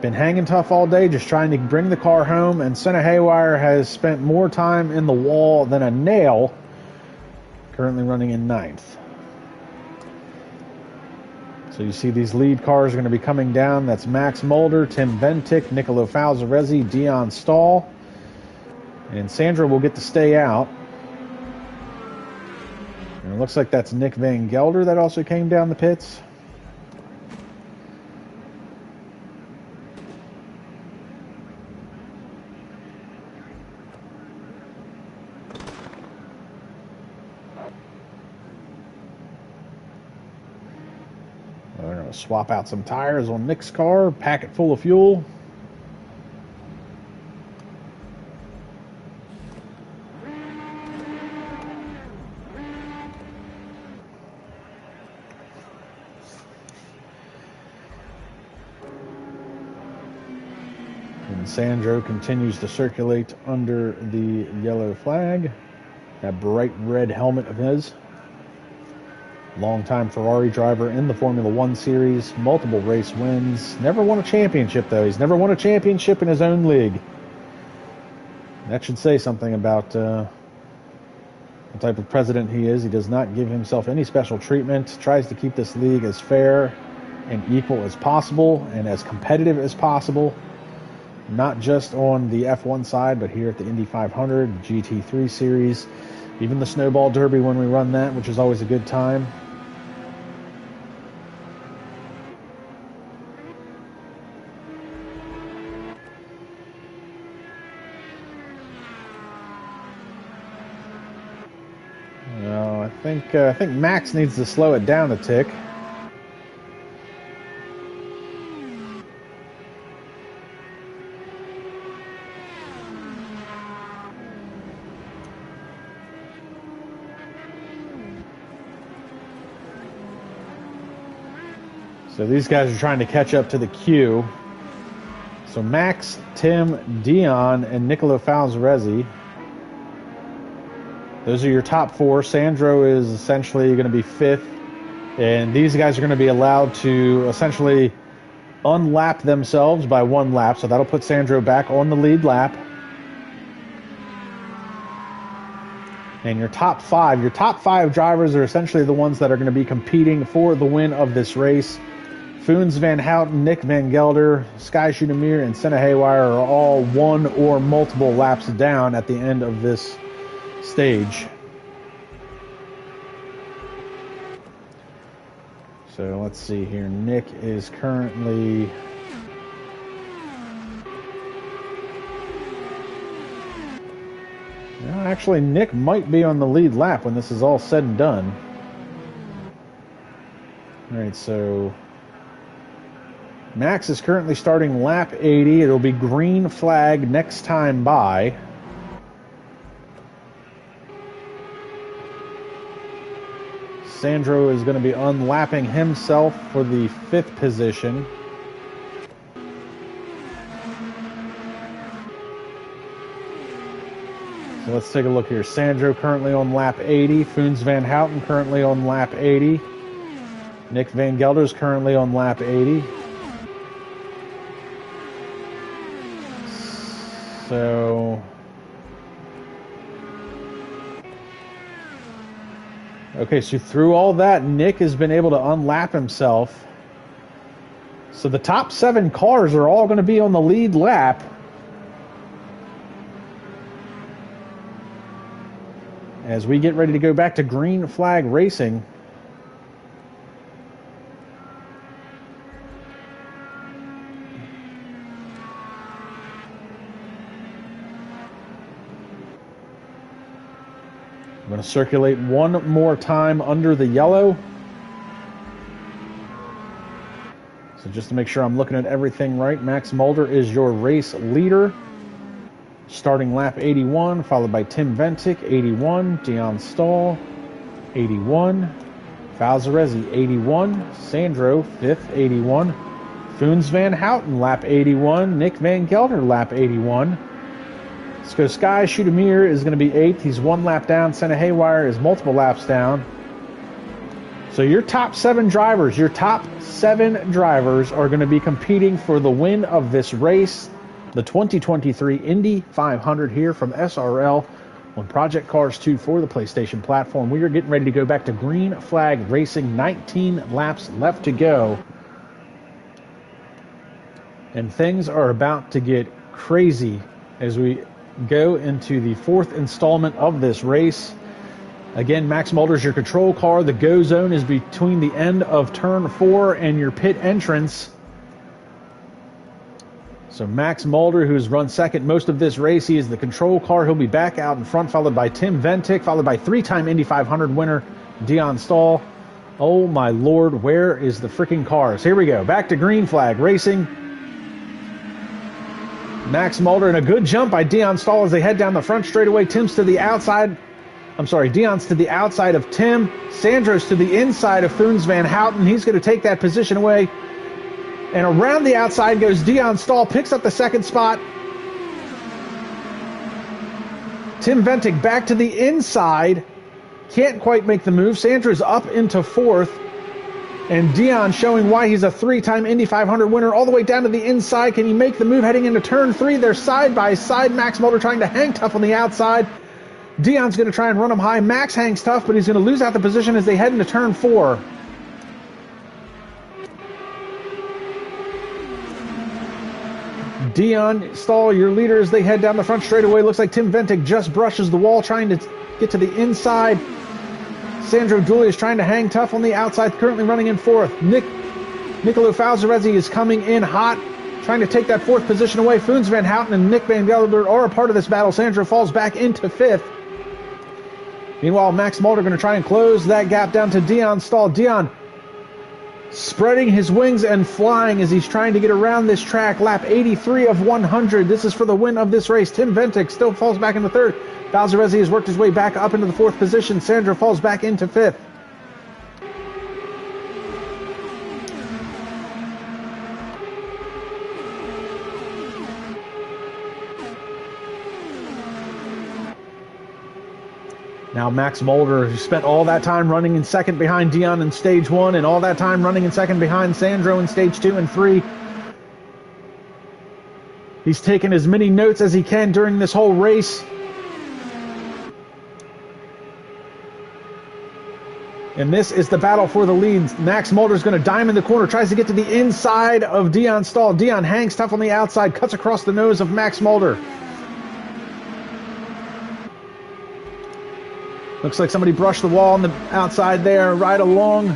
been hanging tough all day, just trying to bring the car home. And Senna Haywire has spent more time in the wall than a nail, currently running in 9th. So you see these lead cars are going to be coming down. That's Max Mulder, Tim Ventick, Nicolo Falzarezzi, Dion Stahl. And Sandro will get to stay out. And it looks like that's Nick Van Gelder that also came down the pits. We're going to swap out some tires on Nick's car, pack it full of fuel. And Sandro continues to circulate under the yellow flag. That bright red helmet of his. Longtime Ferrari driver in the Formula One series. Multiple race wins. Never won a championship, though. He's never won a championship in his own league. That should say something about the type of president he is. He does not give himself any special treatment. Tries to keep this league as fair and equal as possible and as competitive as possible. Not just on the F1 side, but here at the Indy 500, GT3 series, even the Snowball Derby when we run that, which is always a good time. No, I think Max needs to slow it down a tick. So these guys are trying to catch up to the queue. So Max, Tim, Dion, and Nicolo Falzaresi. Those are your top four. Sandro is essentially going to be fifth. And these guys are going to be allowed to essentially unlap themselves by one lap. So that'll put Sandro back on the lead lap. And your top five drivers are essentially the ones that are going to be competing for the win of this race. Foons Van Houten, Nick Van Gelder, Sky Schudemir, and Senna Haywire are all one or multiple laps down at the end of this stage. So let's see here. Nick is currently... Well, actually, Nick might be on the lead lap when this is all said and done. All right, so... Max is currently starting lap 80. It'll be green flag next time by. Sandro is going to be unlapping himself for the 5th position. So let's take a look here. Sandro currently on lap 80. Foons Van Houten currently on lap 80. Nick Van Gelder is currently on lap 80. So, okay, so through all that, Nick has been able to unlap himself. So the top 7 cars are all going to be on the lead lap. As we get ready to go back to green flag racing. I'm going to circulate one more time under the yellow. So just to make sure I'm looking at everything right, Max Mulder is your race leader. Starting lap 81, followed by Tim Ventick, 81. Dion Stahl, 81. Falzaresi, 81. Sandro, 5th, 81. Foons Van Houten, lap 81. Nick Van Gelder, lap 81. Let's go. Sky Schudemir is going to be 8th. He's 1 lap down. Senna Haywire is multiple laps down. So your top 7 drivers, are going to be competing for the win of this race. The 2023 Indy 500 here from SRL on Project Cars 2 for the PlayStation platform. We are getting ready to go back to green flag racing. 19 laps left to go. And things are about to get crazy as we go into the 4th installment of this race. Again, Max Mulder's your control car. The go zone is between the end of turn 4 and your pit entrance. So Max Mulder, who's run second most of this race, he is the control car. He'll be back out in front, followed by Tim Ventick, followed by 3-time Indy 500 winner Dion Stahl. Oh my Lord, where is the freaking cars? Here we go, back to green flag racing. Max Mulder and a good jump by Dion Stahl as they head down the front straightaway. Dion's to the outside of Tim. Sandro's to the inside of Foons Van Houten. He's going to take that position away. And around the outside goes Dion Stahl, picks up the second spot. Tim Ventic back to the inside. Can't quite make the move. Sandra's up into fourth. And Dion showing why he's a three-time Indy 500 winner all the way down to the inside. Can he make the move heading into turn 3? They're side by side. Max Mulder trying to hang tough on the outside. Dion's going to try and run him high. Max hangs tough, but he's going to lose out the position as they head into turn 4. Dion Stahl, your leader, as they head down the front straightaway. Looks like Tim Ventic just brushes the wall, trying to get to the inside. Sandro Dooley is trying to hang tough on the outside, currently running in fourth. Nicolo Falzarezzi is coming in hot, trying to take that fourth position away. Foons Van Houten and Nick Van Gelder are a part of this battle. Sandro falls back into fifth. Meanwhile, Max Mulder going to try and close that gap down to Dion Stahl. Dion spreading his wings and flying as he's trying to get around this track. Lap 83 of 100. This is for the win of this race. Tim Ventic still falls back into third. Falzarezzi has worked his way back up into the fourth position. Sandro falls back into fifth. Now Max Mulder, who spent all that time running in second behind Dion in stage 1 and all that time running in second behind Sandro in stage 2 and 3. He's taken as many notes as he can during this whole race. And this is the battle for the lead. Max Mulder's going to dime in the corner, tries to get to the inside of Dion Stahl. Dion hangs tough on the outside, cuts across the nose of Max Mulder. Looks like somebody brushed the wall on the outside there, right along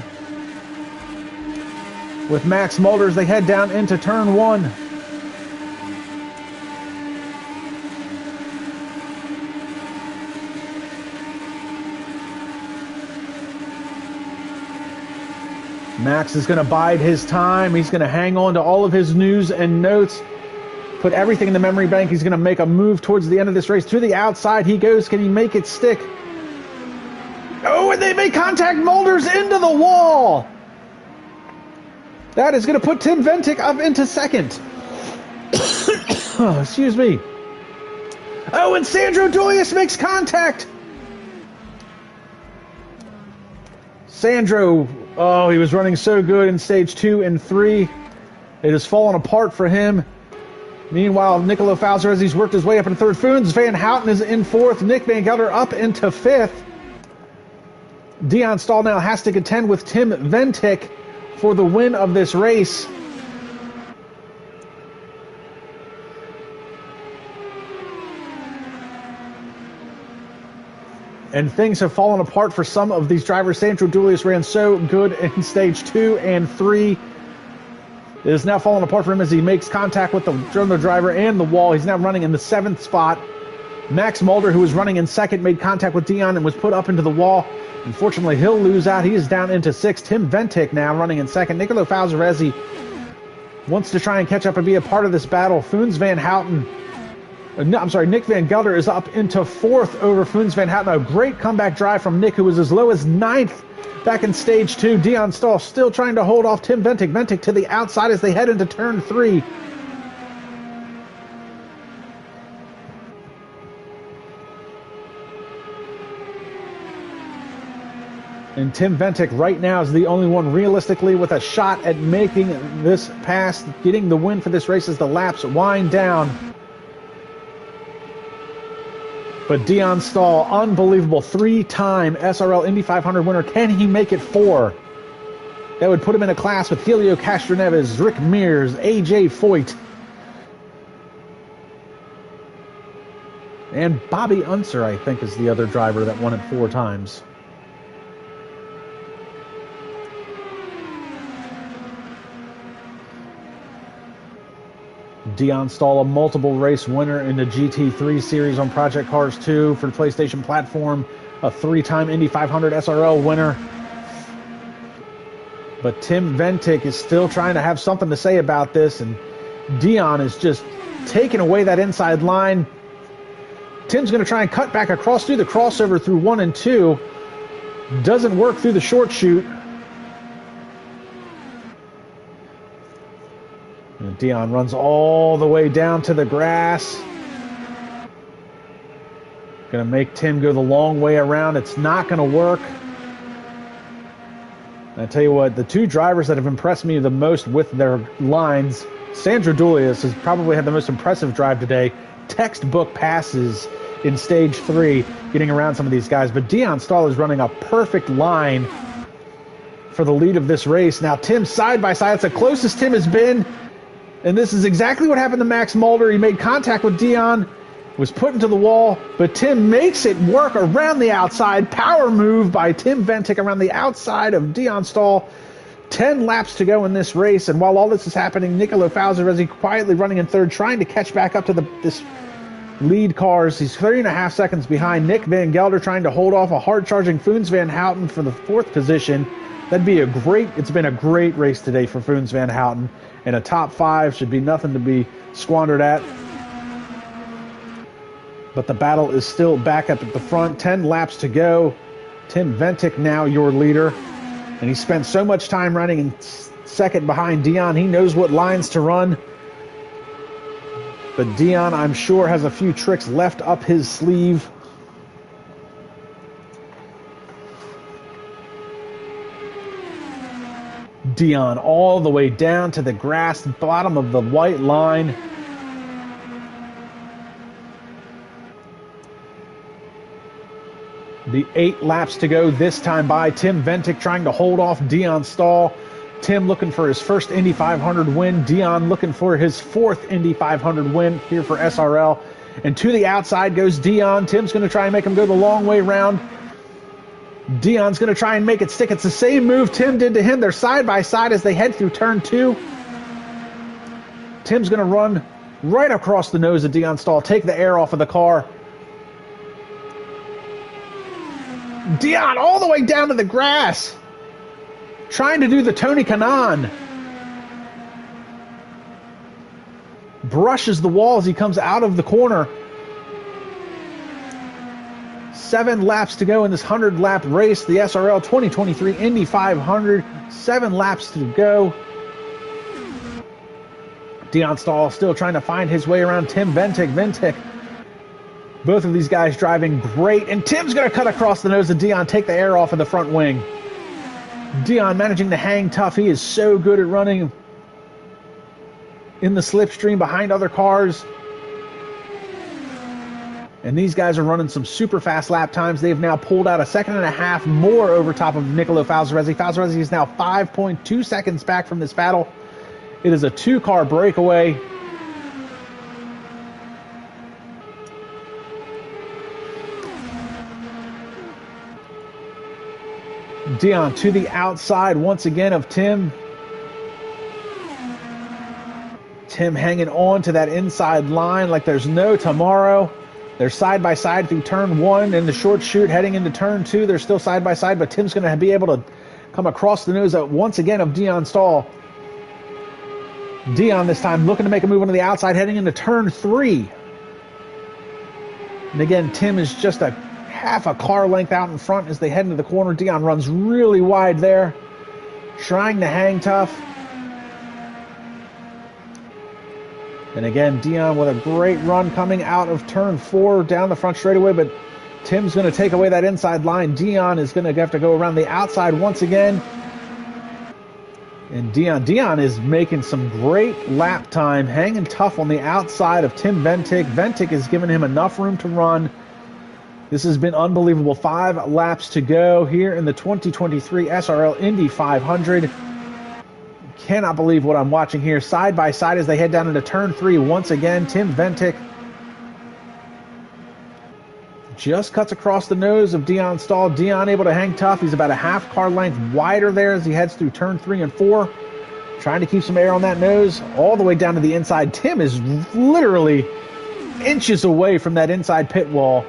with Max Mulder as they head down into turn 1. Max is going to bide his time. He's going to hang on to all of his news and notes, put everything in the memory bank. He's going to make a move towards the end of this race. To the outside he goes. Can he make it stick? Oh, and they make contact. Mulder's into the wall. That is going to put Tim Ventic up into second. Oh, excuse me. Oh, and Sandro Doilius makes contact. Sandro, oh, he was running so good in stage 2 and 3. It has fallen apart for him. Meanwhile, Nicolo Falzarezzi's worked his way up into third. Foons Van Houten is in fourth. Nick Van Gelder up into fifth. Dion Stahl now has to contend with Tim Ventic for the win of this race. And things have fallen apart for some of these drivers. Sandro Doilius ran so good in stage 2 and 3. It is now falling apart for him as he makes contact with the driver and the wall. He's now running in the 7th spot. Max Mulder, who was running in second, made contact with Dion and was put up into the wall. Unfortunately, he'll lose out. He is down into 6th. Tim Ventic now running in second. Nicolo Falzarezzi wants to try and catch up and be a part of this battle. Foons Van Houten, Nick Van Gelder is up into 4th over Foons Van Houten. A great comeback drive from Nick, who was as low as 9th back in stage 2. Dion Stahl still trying to hold off Tim Ventic. Ventic to the outside as they head into turn 3. And Tim Ventic right now is the only one realistically with a shot at making this pass, getting the win for this race as the laps wind down. But Dion Stahl, unbelievable 3-time SRL Indy 500 winner. Can he make it 4? That would put him in a class with Helio Castroneves, Rick Mears, AJ Foyt, and Bobby Unser, I think, is the other driver that won it 4 times. Dion Stahl, a multiple race winner in the GT3 series on Project Cars 2 for the PlayStation platform, a 3-time Indy 500 SRL winner. But Tim Ventic is still trying to have something to say about this, and Dion is just taking away that inside line. Tim's going to try and cut back across through the crossover through 1 and 2. Doesn't work through the short chute. And Dion runs all the way down to the grass. Going to make Tim go the long way around. It's not going to work. And I tell you what, the two drivers that have impressed me the most with their lines, Sandra Dulius has probably had the most impressive drive today. Textbook passes in stage 3, getting around some of these guys. But Dion Stahl is running a perfect line for the lead of this race. Now Tim side by side. It's the closest Tim has been. And this is exactly what happened to Max Mulder. He made contact with Dion, was put into the wall, but Tim makes it work around the outside. Power move by Tim Ventic around the outside of Dion Stahl. 10 laps to go in this race, and while all this is happening, Nicolo Falzarezzi quietly running in third, trying to catch back up to this lead cars. He's 3.5 seconds behind. Nick Van Gelder trying to hold off a hard-charging Foons Van Houten for the 4th position. It's been a great race today for Foons Van Houten, and a top 5 should be nothing to be squandered at. But the battle is still back up at the front. 10 laps to go. Tim Ventic now your leader. And he spent so much time running in second behind Dion. He knows what lines to run. But Dion, I'm sure, has a few tricks left up his sleeve. Dion all the way down to the grass, bottom of the white line. The 8 laps to go this time by. Tim Ventic trying to hold off Dion Stahl. Tim looking for his first Indy 500 win. Dion looking for his 4th Indy 500 win here for SRL. And to the outside goes Dion. Tim's going to try and make him go the long way round. Dion's going to try and make it stick. It's the same move Tim did to him. They're side by side as they head through turn 2. Tim's going to run right across the nose of Dion Stahl, take the air off of the car. Dion all the way down to the grass, trying to do the Tony Kanaan. Brushes the wall as he comes out of the corner. 7 laps to go in this 100-lap race, the SRL 2023 Indy 500. 7 laps to go. Dion Stahl still trying to find his way around Tim Ventic. Both of these guys driving great, and Tim's going to cut across the nose of Dion, take the air off of the front wing. Dion managing to hang tough. He is so good at running in the slipstream behind other cars. And these guys are running some super fast lap times. They've now pulled out 1.5 seconds more over top of Nicolo Falzarezzi. Falzarezzi is now 5.2 seconds back from this battle. It is a 2-car breakaway. Dion to the outside once again of Tim. Tim hanging on to that inside line like there's no tomorrow. They're side by side through turn 1 in the short chute heading into turn 2. They're still side by side, but Tim's going to be able to come across the nose once again of Dion Stahl. Dion this time looking to make a move onto the outside heading into turn 3. And again, Tim is just a half a car length out in front as they head into the corner. Dion runs really wide there, trying to hang tough. And again, Dion with a great run coming out of turn 4 down the front straightaway, but Tim's going to take away that inside line. Dion is going to have to go around the outside once again. And Dion is making some great lap time, hanging tough on the outside of Tim Ventic. Ventic is giving him enough room to run. This has been unbelievable. 5 laps to go here in the 2023 SRL Indy 500. Cannot believe what I'm watching here. Side by side as they head down into turn 3 once again. Tim Ventic just cuts across the nose of Dion Stahl. Dion able to hang tough. He's about a half car length wider there as he heads through turn 3 and 4. Trying to keep some air on that nose all the way down to the inside. Tim is literally inches away from that inside pit wall.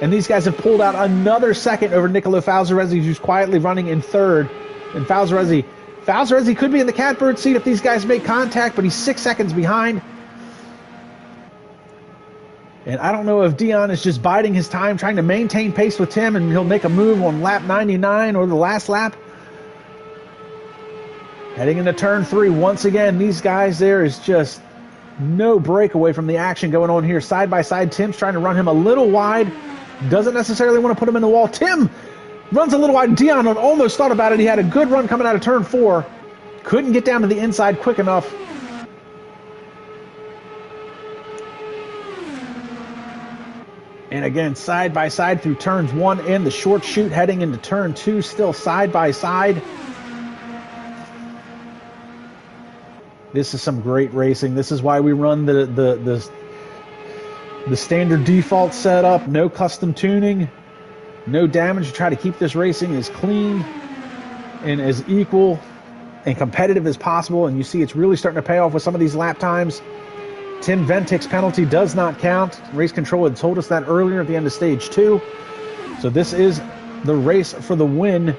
And these guys have pulled out another second over Nicolo Falzarezzi, who's quietly running in third. And Falzarezzi could be in the catbird seat if these guys make contact, but he's 6 seconds behind. And I don't know if Dion is just biding his time, trying to maintain pace with Tim, and he'll make a move on lap 99 or the last lap. Heading into turn 3, once again, these guys, there is just no breakaway from the action going on here. Side by side, Tim's trying to run him a little wide. Doesn't necessarily want to put him in the wall. Tim runs a little wide. Dion almost thought about it. He had a good run coming out of turn 4. Couldn't get down to the inside quick enough. And again, side by side through turns 1 and the short chute heading into turn 2, still side by side. This is some great racing. This is why we run the standard default setup, no custom tuning, no damage. To try to keep this racing as clean and as equal and competitive as possible. And you see it's really starting to pay off with some of these lap times. Tim Ventic's penalty does not count. Race Control had told us that earlier at the end of stage 2. So this is the race for the win.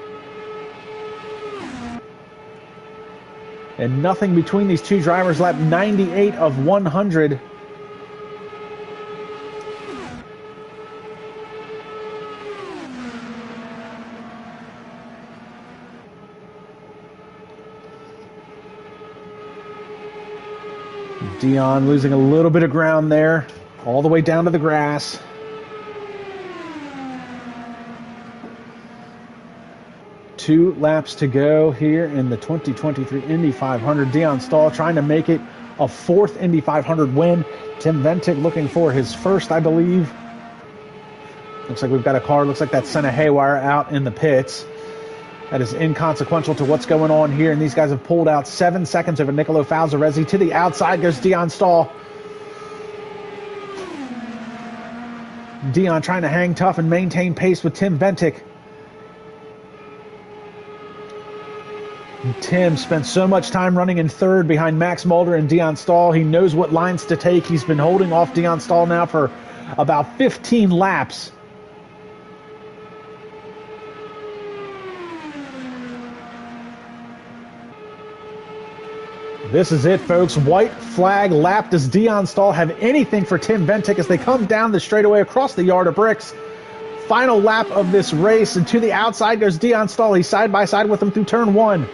And nothing between these two drivers. Lap 98 of 100. Dion losing a little bit of ground there, all the way down to the grass. Two laps to go here in the 2023 Indy 500. Dion Stahl trying to make it a 4th Indy 500 win. Tim Ventic looking for his first, I believe. Looks like we've got a car. Looks like that's Senna Haywire out in the pits. That is inconsequential to what's going on here. And these guys have pulled out 7 seconds over Nicolo Falzarezzi. To the outside goes Dion Stahl. Dion trying to hang tough and maintain pace with Tim Ventic. Tim spent so much time running in 3rd behind Max Mulder and Dion Stahl. He knows what lines to take. He's been holding off Dion Stahl now for about 15 laps. This is it, folks. White flag lap. Does Dion Stahl have anything for Tim Ventic as they come down the straightaway across the yard of bricks? Final lap of this race, and to the outside goes Dion Stahl. He's side by side with him through turn 1.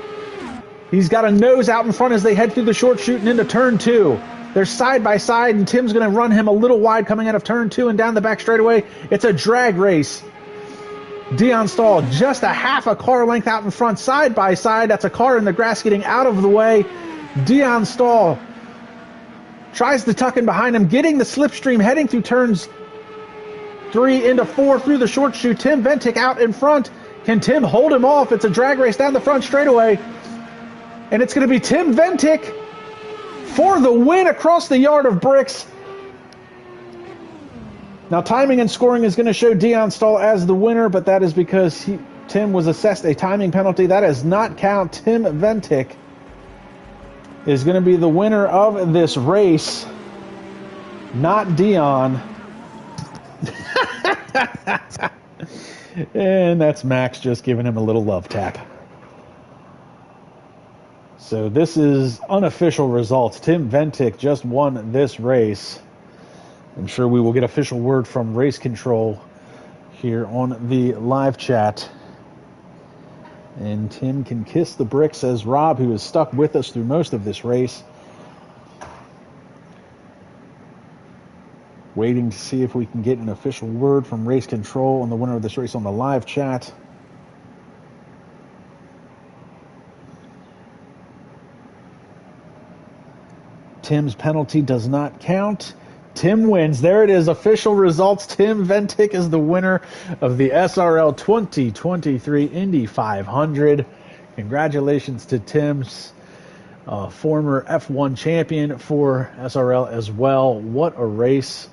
He's got a nose out in front as they head through the short chute and into turn 2. They're side by side, and Tim's going to run him a little wide coming out of turn 2 and down the back straightaway. It's a drag race. Dion Stahl just a half a car length out in front, side by side. That's a car in the grass getting out of the way. Dion Stahl tries to tuck in behind him, getting the slipstream, heading through turns 3 into 4 through the short chute. Tim Ventic out in front. Can Tim hold him off? It's a drag race down the front straightaway. And it's going to be Tim Ventic for the win across the yard of bricks. Now, timing and scoring is going to show Dion Stahl as the winner, but that is because Tim was assessed a timing penalty. That does not count. Tim Ventic is going to be the winner of this race, not Dion. And that's Max just giving him a little love tap. So this is unofficial results. Tim Ventic just won this race. I'm sure we will get official word from Race Control here on the live chat. And Tim can kiss the bricks, says Rob, who is stuck with us through most of this race. Waiting to see if we can get an official word from Race Control on the winner of this race on the live chat. Tim's penalty does not count. Tim wins. There it is. Official results. Tim Ventic is the winner of the SRL 2023 Indy 500. Congratulations to Tim's former F1 champion for SRL as well. What a race.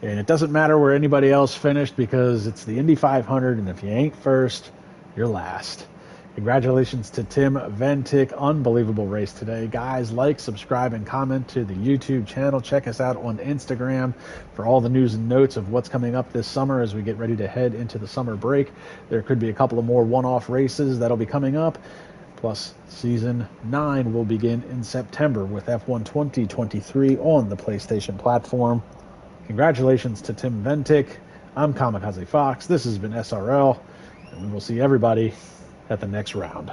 And it doesn't matter where anybody else finished because it's the Indy 500, and if you ain't first, you're last. Congratulations to Tim Ventic. Unbelievable race today. Guys, like, subscribe, and comment to the YouTube channel. Check us out on Instagram for all the news and notes of what's coming up this summer as we get ready to head into the summer break. There could be a couple of more one-off races that'll be coming up. Plus, Season 9 will begin in September with F1 2023 on the PlayStation platform. Congratulations to Tim Ventic. I'm Kamikaze Fox. This has been SRL, and we will see everybody at the next round.